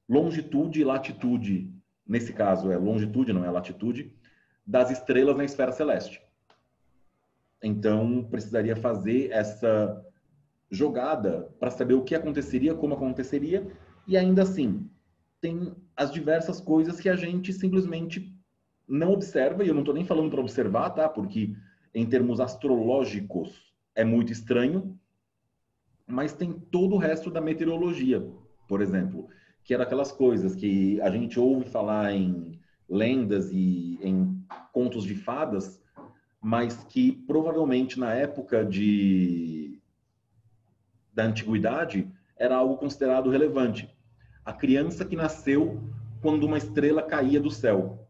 longitude e latitude, nesse caso é longitude, não é latitude, das estrelas na esfera celeste. Então, precisaria fazer essa jogada para saber o que aconteceria, como aconteceria, e ainda assim, tem as diversas coisas que a gente simplesmente não observa, e eu não estou nem falando para observar, tá? Porque em termos astrológicos é muito estranho, mas tem todo o resto da meteorologia, por exemplo, que era aquelas coisas que a gente ouve falar em lendas e em contos de fadas, mas que provavelmente na época da antiguidade era algo considerado relevante. A criança que nasceu quando uma estrela caía do céu.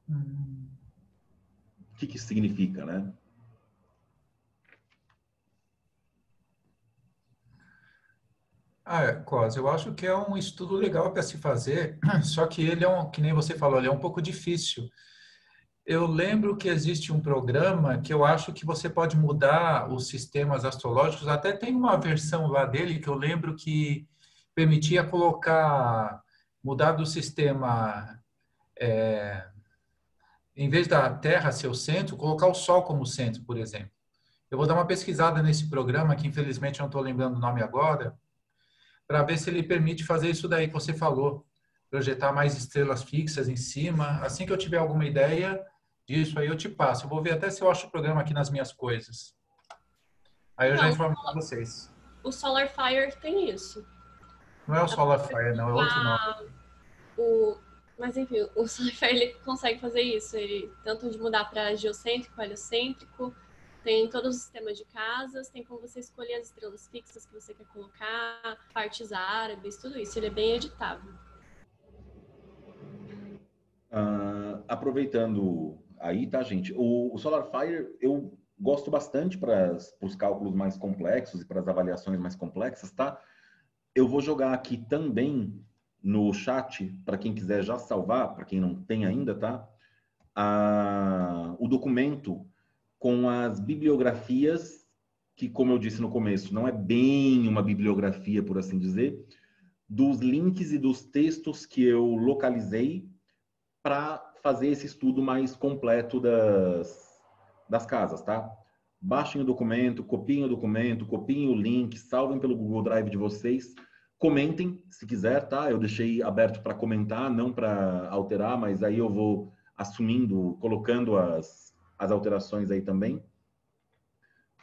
O que isso significa, né? Cos, eu acho que é um estudo legal para se fazer, só que ele que nem você falou, ele é um pouco difícil. Eu lembro que existe um programa que eu acho que você pode mudar os sistemas astrológicos. Até tem uma versão lá dele que eu lembro que permitia mudar do sistema, em vez da Terra ser o centro, colocar o Sol como centro, por exemplo. Eu vou dar uma pesquisada nesse programa, que infelizmente eu não estou lembrando o nome agora, para ver se ele permite fazer isso daí que você falou, projetar mais estrelas fixas em cima. Assim que eu tiver alguma ideia disso, aí eu te passo. Eu vou ver até se eu acho o programa aqui nas minhas coisas. Aí eu já Então, informo para vocês. o Solar Fire tem isso. Não é o SolarFire, não, é outro nome. Mas enfim, o Solar Fire ele consegue fazer isso. Ele tanto de mudar para geocêntrico, heliocêntrico, tem todos os sistemas de casas, tem como você escolher as estrelas fixas que você quer colocar, partes árabes, tudo isso. Ele é bem editável. Aproveitando aí, tá, gente? O SolarFire eu gosto bastante para os cálculos mais complexos e para as avaliações mais complexas, tá? Eu vou jogar aqui também no chat, para quem quiser já salvar, para quem não tem ainda, tá? O documento com as bibliografias, que, como eu disse no começo, não é bem uma bibliografia, por assim dizer, dos links e dos textos que eu localizei para fazer esse estudo mais completo das casas, tá? Baixem o documento, copiem o link, salvem pelo Google Drive de vocês, comentem se quiser, tá? Eu deixei aberto para comentar, não para alterar, mas aí eu vou assumindo, colocando as alterações aí também.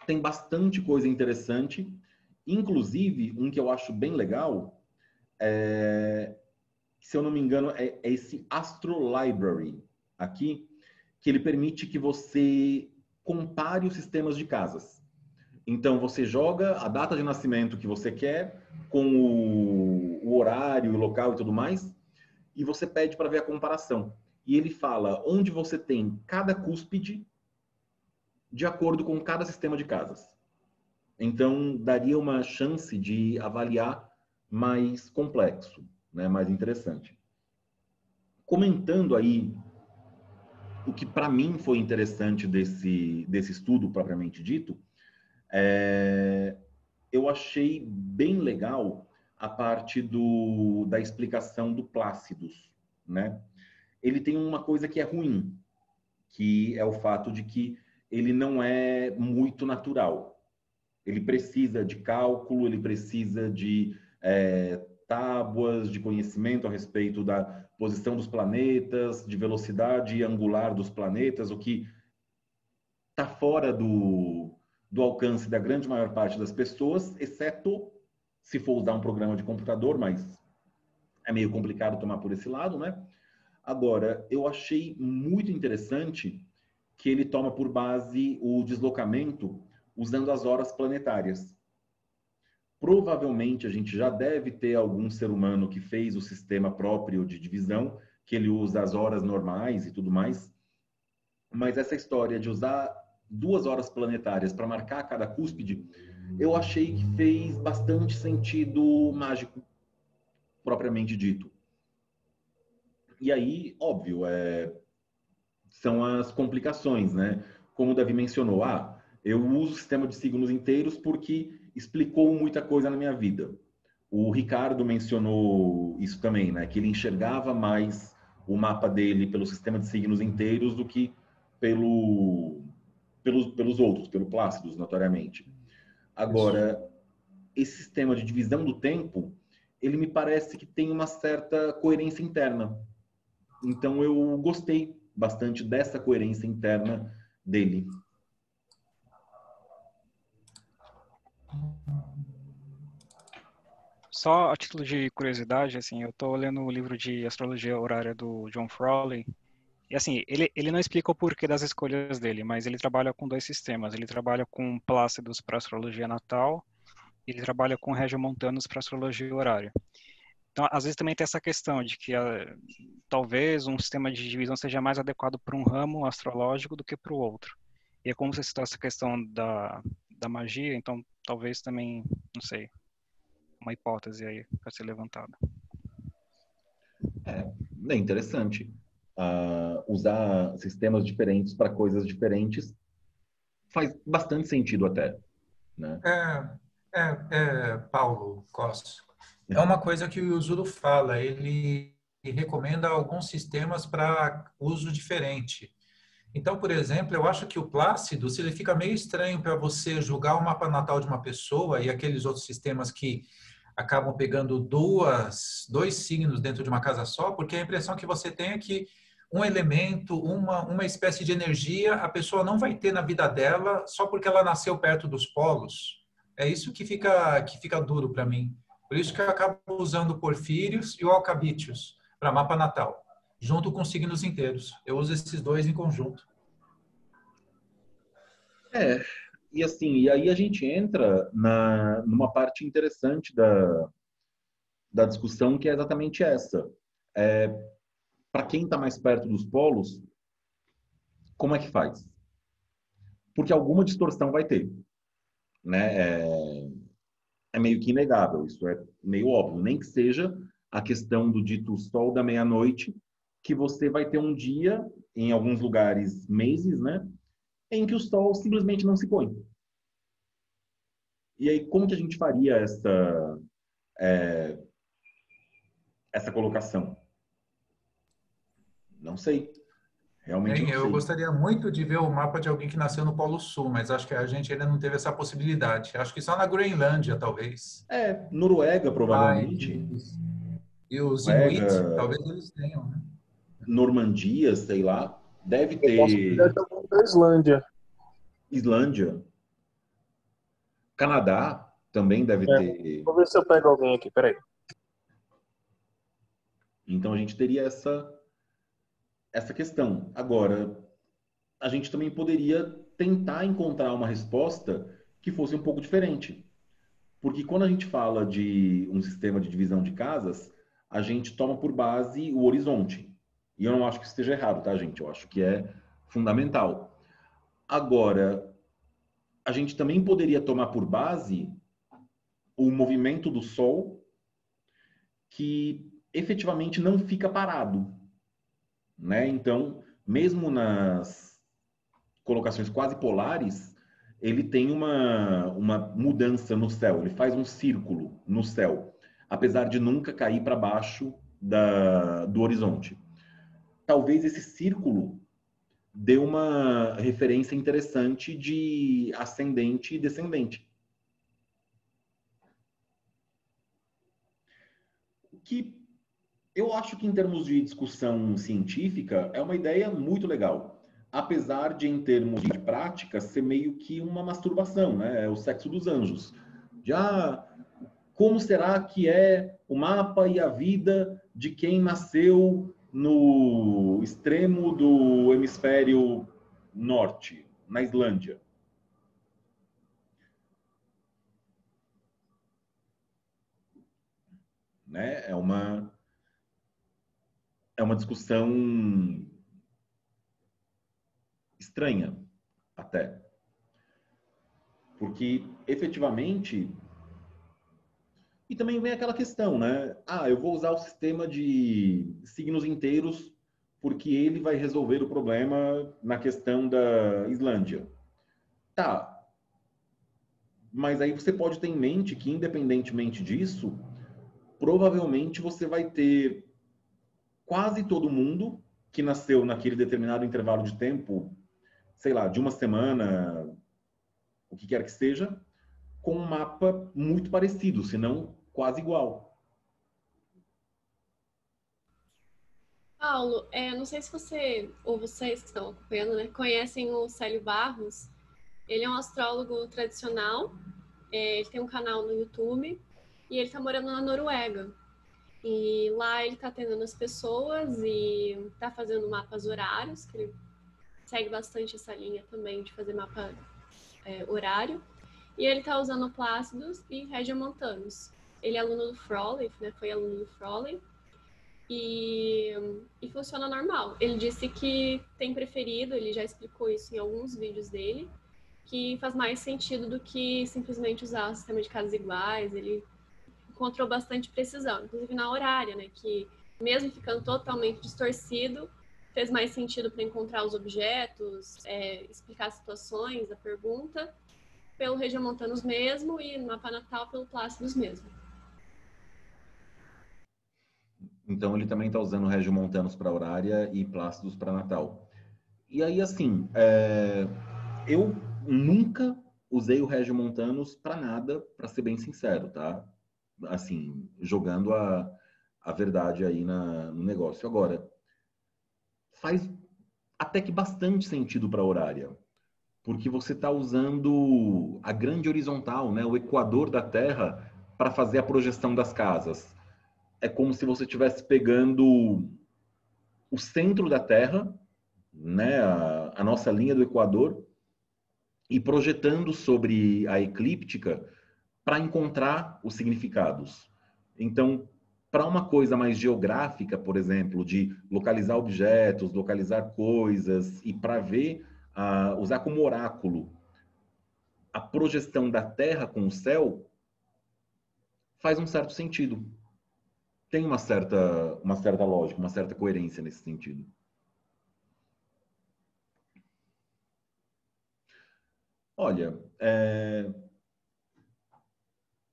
Tem bastante coisa interessante, inclusive um que eu acho bem legal, se eu não me engano, é esse Astro Library aqui, que ele permite que você compare os sistemas de casas. Então, você joga a data de nascimento que você quer, com o horário, o local e tudo mais, e você pede para ver a comparação. E ele fala onde você tem cada cúspide de acordo com cada sistema de casas. Então, daria uma chance de avaliar mais complexo, né, mais interessante. Comentando aí o que para mim foi interessante desse estudo propriamente dito, eu achei bem legal a parte da explicação do Plácidos, né? Ele tem uma coisa que é ruim, que é o fato de que ele não é muito natural. Ele precisa de cálculo, ele precisa de tábuas de conhecimento a respeito da posição dos planetas, de velocidade angular dos planetas, o que está fora do alcance da grande maior parte das pessoas, exceto se for usar um programa de computador, mas é meio complicado tomar por esse lado, né? Agora, eu achei muito interessante que ele toma por base o deslocamento usando as horas planetárias. Provavelmente a gente já deve ter algum ser humano que fez o sistema próprio de divisão, que ele usa as horas normais e tudo mais. Mas essa história de usar 2 horas planetárias para marcar cada cúspide, eu achei que fez bastante sentido mágico, propriamente dito. E aí, óbvio, são as complicações, né? Como o Davi mencionou, eu uso o sistema de signos inteiros porque explicou muita coisa na minha vida. O Ricardo mencionou isso também, né? Que ele enxergava mais o mapa dele pelo sistema de signos inteiros do que pelos outros, pelo Plácidos, notoriamente. Agora, esse sistema de divisão do tempo, ele me parece que tem uma certa coerência interna. Então, eu gostei bastante dessa coerência interna dele. Só a título de curiosidade, assim, eu estou lendo o livro de astrologia horária do John Frawley, e assim, ele não explica o porquê das escolhas dele, mas ele trabalha com 2 sistemas. Ele trabalha com Plácidos para astrologia natal, e ele trabalha com regiomontanos para astrologia horária. Então, às vezes também tem essa questão de que talvez um sistema de divisão seja mais adequado para um ramo astrológico do que para o outro. E é como você citou essa questão da magia, então talvez também, não sei, uma hipótese aí para ser levantada. É interessante. Usar sistemas diferentes para coisas diferentes faz bastante sentido até, né? Paulo Costa. É uma coisa que o Zulu fala, ele recomenda alguns sistemas para uso diferente. Então, por exemplo, eu acho que o Plácido, se ele fica meio estranho para você julgar o mapa natal de uma pessoa e aqueles outros sistemas que acabam pegando dois signos dentro de uma casa só, porque a impressão que você tem é que um elemento, uma espécie de energia, a pessoa não vai ter na vida dela só porque ela nasceu perto dos polos. É isso que fica duro para mim. Por isso que eu acabo usando o Porfírios e o Alcabítios para mapa natal, junto com signos inteiros. Eu uso esses 2 em conjunto. E assim, e aí a gente entra numa parte interessante da discussão, que é exatamente essa. Para quem está mais perto dos polos, como é que faz? Porque alguma distorção vai ter, né? É meio que inegável, isso é meio óbvio. Nem que seja a questão do dito sol da meia-noite, que você vai ter um dia, em alguns lugares, meses, né? Em que o sol simplesmente não se põe. E aí, como que a gente faria essa colocação? Não sei. Realmente não sei. Eu gostaria muito de ver o mapa de alguém que nasceu no Polo Sul, mas acho que a gente ainda não teve essa possibilidade. Acho que só na Groenlândia, talvez. Noruega, provavelmente. E os Noruega, Inuit, talvez eles tenham, né? Normandia, sei lá. Deve ter. Possibilidade de algum da Islândia. Islândia. Canadá também deve ter. Vou ver se eu pego alguém aqui, peraí. Então a gente teria essa questão. Agora, a gente também poderia tentar encontrar uma resposta que fosse um pouco diferente. Porque quando a gente fala de um sistema de divisão de casas, a gente toma por base o horizonte. E eu não acho que isso esteja errado, tá, gente? Eu acho que é fundamental. Agora, a gente também poderia tomar por base o movimento do Sol, que efetivamente não fica parado, né? Então, mesmo nas colocações quase polares, ele tem uma mudança no céu, ele faz um círculo no céu, apesar de nunca cair para baixo do horizonte. Talvez esse círculo dê uma referência interessante de ascendente e descendente. Que eu acho que, em termos de discussão científica, é uma ideia muito legal. Apesar de, em termos de prática, ser meio que uma masturbação, né? É o sexo dos anjos. Já, como será que é o mapa e a vida de quem nasceu no extremo do hemisfério norte, na Islândia? Né? É uma discussão estranha, até. Porque, efetivamente... E também vem aquela questão, né? Ah, eu vou usar o sistema de signos inteiros porque ele vai resolver o problema na questão da Islândia. Tá. Mas aí você pode ter em mente que, independentemente disso, provavelmente você vai ter quase todo mundo que nasceu naquele determinado intervalo de tempo, sei lá, de uma semana, o que quer que seja, com um mapa muito parecido, se não quase igual. Paulo, não sei se você, ou vocês que estão acompanhando, né, conhecem o Célio Barros. Ele é um astrólogo tradicional, ele tem um canal no YouTube e ele está morando na Noruega. E lá ele está atendendo as pessoas e está fazendo mapas horários, que ele segue bastante essa linha também de fazer mapa horário. E ele está usando Plácidos e Regiomontanos. Ele é aluno do Froley, né? Foi aluno do Froley. E funciona normal. Ele disse que tem preferido, ele já explicou isso em alguns vídeos dele, que faz mais sentido do que simplesmente usar o sistema de casas iguais. Ele encontrou bastante precisão, inclusive na horária, né? Que mesmo ficando totalmente distorcido, fez mais sentido para encontrar os objetos, explicar situações, a pergunta, pelo Regiomontanos mesmo e no mapa natal pelo Plácidos mesmo. Então ele também está usando Regiomontanos para horária e Plácidos para Natal. E aí, assim, eu nunca usei o Regiomontanos para nada, para ser bem sincero, tá? Assim, jogando a verdade aí no negócio. Agora, faz até que bastante sentido para horária, porque você está usando a grande horizontal, né, o equador da Terra, para fazer a projeção das casas. É como se você estivesse pegando o centro da Terra, né, a nossa linha do Equador, e projetando sobre a eclíptica para encontrar os significados. Então, para uma coisa mais geográfica, por exemplo, de localizar objetos, localizar coisas, e para ver, usar como oráculo a projeção da Terra com o céu, faz um certo sentido. Tem uma certa lógica, uma certa coerência nesse sentido. Olha,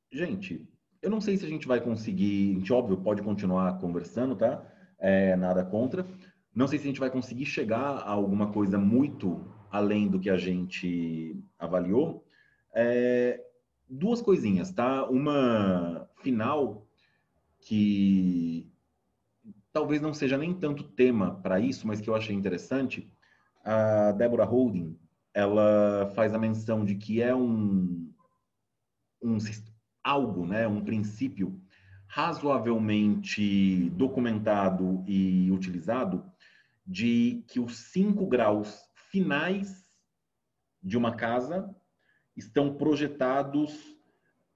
gente, eu não sei se a gente vai conseguir, a gente, óbvio, pode continuar conversando, tá? Nada contra. Não sei se a gente vai conseguir chegar a alguma coisa muito além do que a gente avaliou. Duas coisinhas, tá? Uma final que talvez não seja nem tanto tema para isso, mas que eu achei interessante. A Deborah Holding, ela faz a menção de que é algo, né, um princípio razoavelmente documentado e utilizado, de que os 5 graus finais de uma casa estão projetados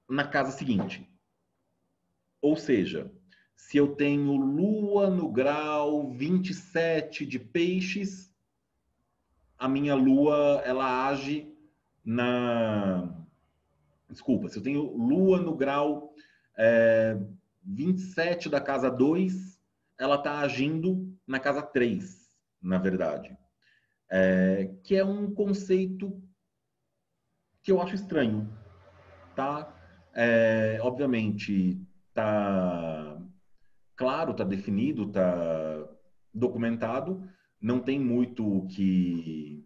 na casa seguinte. Ou seja, se eu tenho Lua no grau 27 de Peixes, a minha Lua, ela age Desculpa, se eu tenho Lua no grau 27 da casa 2, ela está agindo na casa 3, na verdade. Que é um conceito que eu acho estranho, tá? Obviamente, tá claro, tá definido, tá documentado, não tem muito o que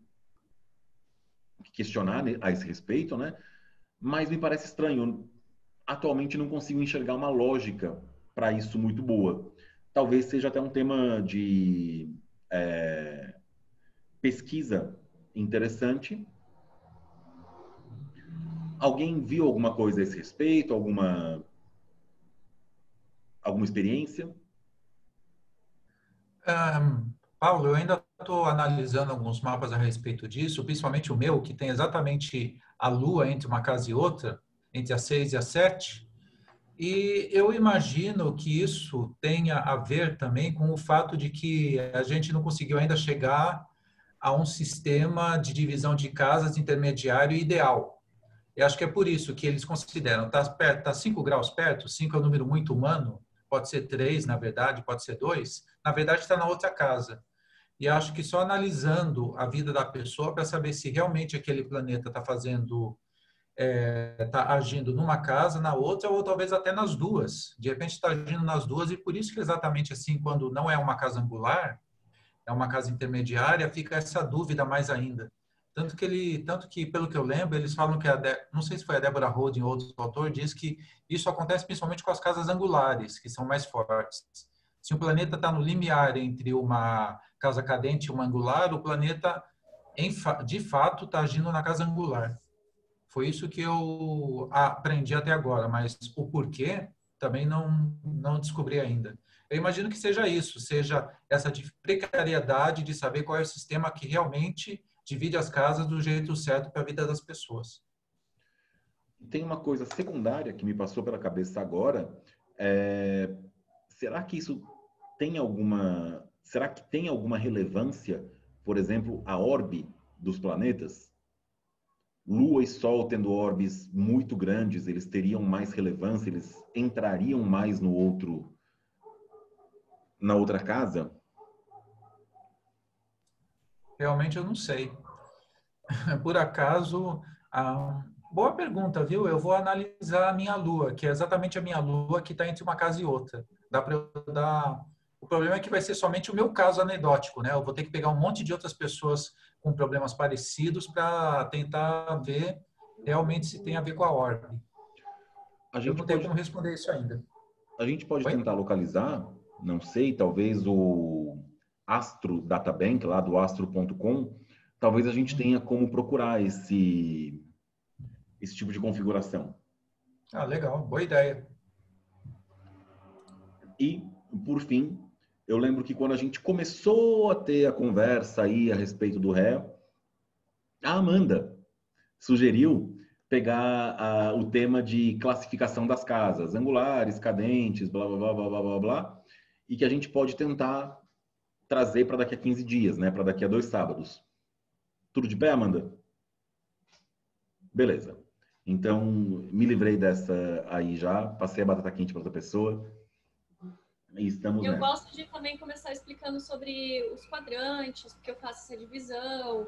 questionar a esse respeito, né? Mas me parece estranho. Atualmente não consigo enxergar uma lógica para isso muito boa. Talvez seja até um tema de pesquisa interessante. Alguém viu alguma coisa a esse respeito? Alguma Alguma experiência? Paulo, eu ainda estou analisando alguns mapas a respeito disso, principalmente o meu, que tem exatamente a Lua entre uma casa e outra, entre as 6 e as 7. E eu imagino que isso tenha a ver também com o fato de que a gente não conseguiu ainda chegar a um sistema de divisão de casas intermediário ideal. Eu acho que é por isso que eles consideram, tá 5 graus perto, 5 é um número muito humano, pode ser 3, na verdade, pode ser 2, na verdade está na outra casa. E acho que só analisando a vida da pessoa para saber se realmente aquele planeta está agindo numa casa, na outra, ou talvez até nas duas. De repente está agindo nas duas, e por isso que exatamente assim, quando não é uma casa angular, é uma casa intermediária, fica essa dúvida mais ainda. Tanto que, pelo que eu lembro, eles falam que não sei se foi a Deborah Holding ou outro autor, diz que isso acontece principalmente com as casas angulares, que são mais fortes. Se o planeta está no limiar entre uma casa cadente e uma angular, o planeta, de fato, está agindo na casa angular. Foi isso que eu aprendi até agora, mas o porquê também não descobri ainda. Eu imagino que seja isso, seja essa precariedade de saber qual é o sistema que realmente divide as casas do jeito certo para a vida das pessoas. Tem uma coisa secundária que me passou pela cabeça agora. Será que isso tem alguma... Será que tem alguma relevância, por exemplo, a orbe dos planetas? Lua e Sol tendo orbes muito grandes, eles teriam mais relevância, eles entrariam mais na outra casa? Realmente eu não sei. Por acaso, boa pergunta, viu? Eu vou analisar a minha Lua, que é exatamente a minha Lua que está entre uma casa e outra. O problema é que vai ser somente o meu caso anedótico, né? Eu vou ter que pegar um monte de outras pessoas com problemas parecidos para tentar ver realmente se tem a ver com a orbe. Eu não tenho como responder isso ainda. A gente pode tentar localizar, não sei, talvez o Astro Databank, lá do astro.com, talvez a gente tenha como procurar esse tipo de configuração. Legal, boa ideia. E, por fim, eu lembro que quando a gente começou a ter a conversa aí a respeito do Ré, a Amanda sugeriu pegar o tema de classificação das casas, angulares, cadentes, blá, blá, blá, blá, blá, blá, blá, e que a gente pode tentar trazer para daqui a 15 dias, né? Para daqui a 2 sábados. Tudo de pé, Amanda? Beleza. Então, me livrei dessa aí já, passei a batata quente para outra pessoa. E estamos Eu gosto de também começar explicando sobre os quadrantes, porque eu faço essa divisão,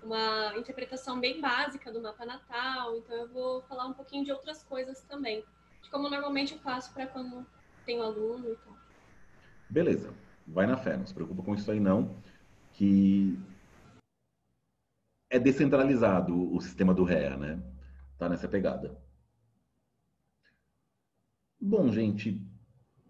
uma interpretação bem básica do mapa natal, então eu vou falar um pouquinho de outras coisas também, de como normalmente eu faço para quando tenho aluno e tal. Beleza, vai na fé, não se preocupa com isso aí não, que é descentralizado o sistema do REA, né? Tá nessa pegada. Bom, gente,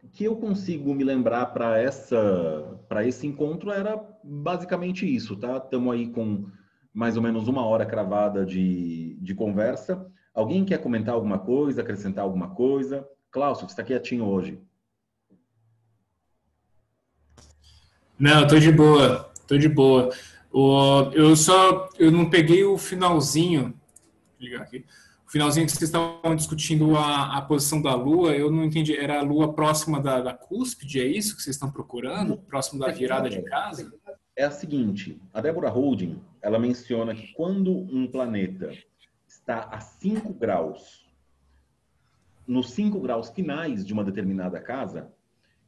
o que eu consigo me lembrar para esse encontro era basicamente isso, tá? Estamos aí com mais ou menos 1 hora cravada de conversa. Alguém quer comentar alguma coisa, acrescentar alguma coisa? Cláudio, você está quietinho hoje. Não, tô de boa, tô de boa. Eu não peguei o finalzinho, vou ligar aqui. O finalzinho que vocês estavam discutindo a posição da Lua, eu não entendi. Era a Lua próxima da cúspide, é isso que vocês estão procurando? Próximo da virada de casa? É a seguinte, a Deborah Holding, ela menciona que quando um planeta está a 5 graus, nos 5 graus finais de uma determinada casa,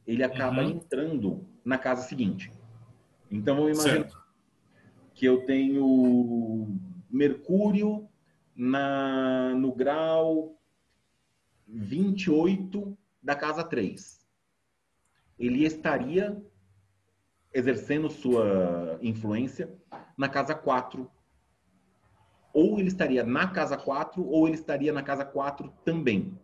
ele acaba entrando na casa seguinte. Então, vamos imaginar que eu tenho Mercúrio no grau 28 da casa 3. Ele estaria exercendo sua influência na casa 4. Ou ele estaria na casa 4, ou ele estaria na casa 4 também.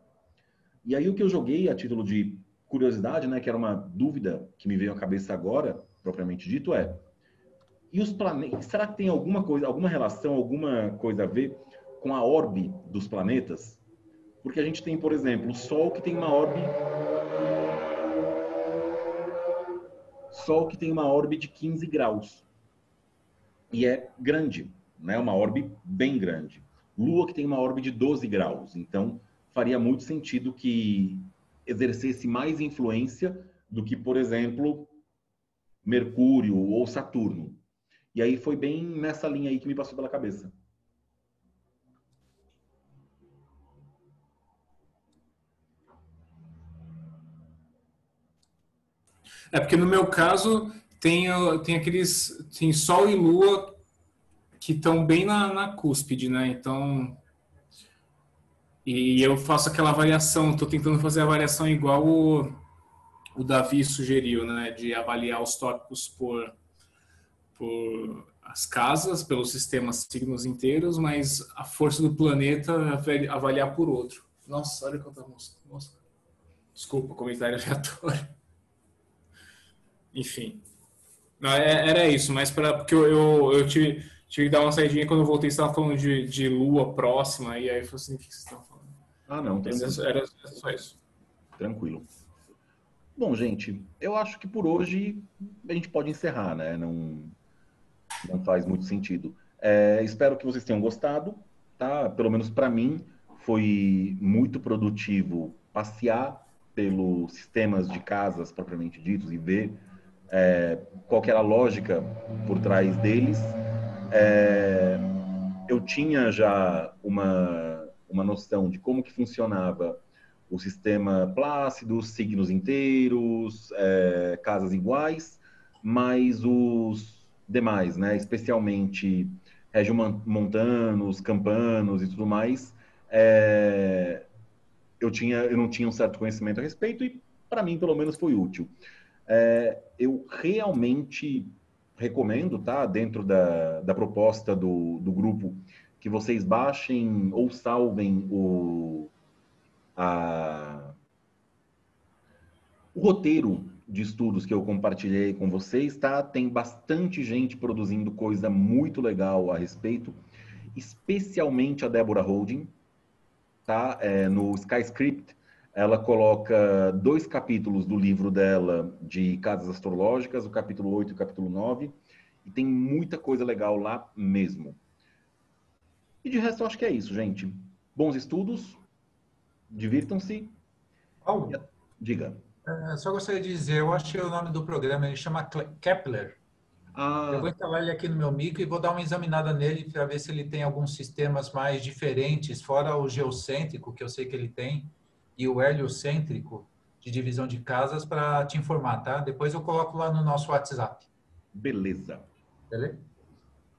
E aí o que eu joguei a título de curiosidade, né, que era uma dúvida que me veio à cabeça agora, propriamente dito, e os planetas, será que tem alguma coisa, alguma relação, alguma coisa a ver com a orbe dos planetas? Porque a gente tem, por exemplo, o Sol, que tem uma orbe Sol que tem uma orbe de 15 graus. E é grande, né? Uma orbe bem grande. Lua que tem uma orbe de 12 graus. Então, faria muito sentido que exercesse mais influência do que, por exemplo, Mercúrio ou Saturno. E aí foi bem nessa linha aí que me passou pela cabeça. É porque no meu caso tem Sol e Lua que estão bem na cúspide, né? Então, e eu faço aquela avaliação, estou tentando fazer a avaliação igual o Davi sugeriu, né? De avaliar os tópicos por as casas, pelos sistemas signos inteiros, mas a força do planeta avaliar por outro. Nossa, olha quanta música. Nossa. Desculpa, comentário aleatório. Enfim. Não, era isso, mas porque eu tive que dar uma saidinha quando eu voltei, você estava falando de lua próxima, e aí eu falei assim, o que vocês estão falando? Ah, não, tranquilo. Era só isso. Tranquilo. Bom, gente, eu acho que por hoje a gente pode encerrar, né? Não faz muito sentido. Espero que vocês tenham gostado, tá? Pelo menos para mim foi muito produtivo passear pelos sistemas de casas propriamente ditos e ver qual que era a lógica por trás deles. Eu tinha já uma noção de como que funcionava o sistema Plácido, signos inteiros, casas iguais, mas os demais, né, especialmente regiomontanos, campanos e tudo mais, eu não tinha um certo conhecimento a respeito e, para mim, pelo menos, foi útil. Eu realmente recomendo, tá, dentro da proposta do grupo, que vocês baixem ou salvem o roteiro de estudos que eu compartilhei com vocês, tá? Tem bastante gente produzindo coisa muito legal a respeito, especialmente a Débora Holding, tá? No Skyscript, ela coloca 2 capítulos do livro dela de casas astrológicas, o capítulo 8 e o capítulo 9, e tem muita coisa legal lá mesmo. E de resto, eu acho que é isso, gente. Bons estudos, divirtam-se. Paulo, Diga. só gostaria de dizer, eu achei o nome do programa, ele chama Kepler. Eu vou instalar ele aqui no meu micro e vou dar uma examinada nele para ver se ele tem alguns sistemas mais diferentes, fora o geocêntrico, que eu sei que ele tem, e o heliocêntrico, de divisão de casas, para te informar, tá? Depois eu coloco lá no nosso WhatsApp. Beleza. Beleza?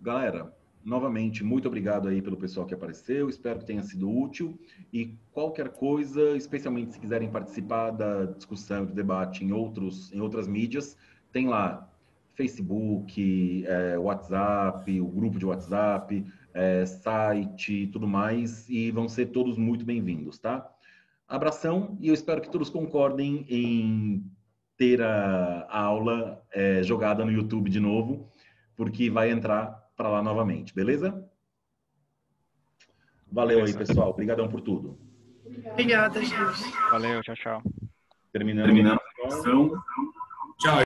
Galera, novamente, muito obrigado aí pelo pessoal que apareceu, espero que tenha sido útil e qualquer coisa, especialmente se quiserem participar da discussão, do debate em outras mídias, tem lá Facebook, WhatsApp, o grupo de WhatsApp, site, tudo mais, e vão ser todos muito bem-vindos, tá? Abração e eu espero que todos concordem em ter a aula jogada no YouTube de novo, porque vai entrar para lá novamente, beleza? Valeu aí, pessoal. Obrigadão por tudo. Obrigada, gente. Valeu, tchau, tchau. Terminando a sessão. Tchau.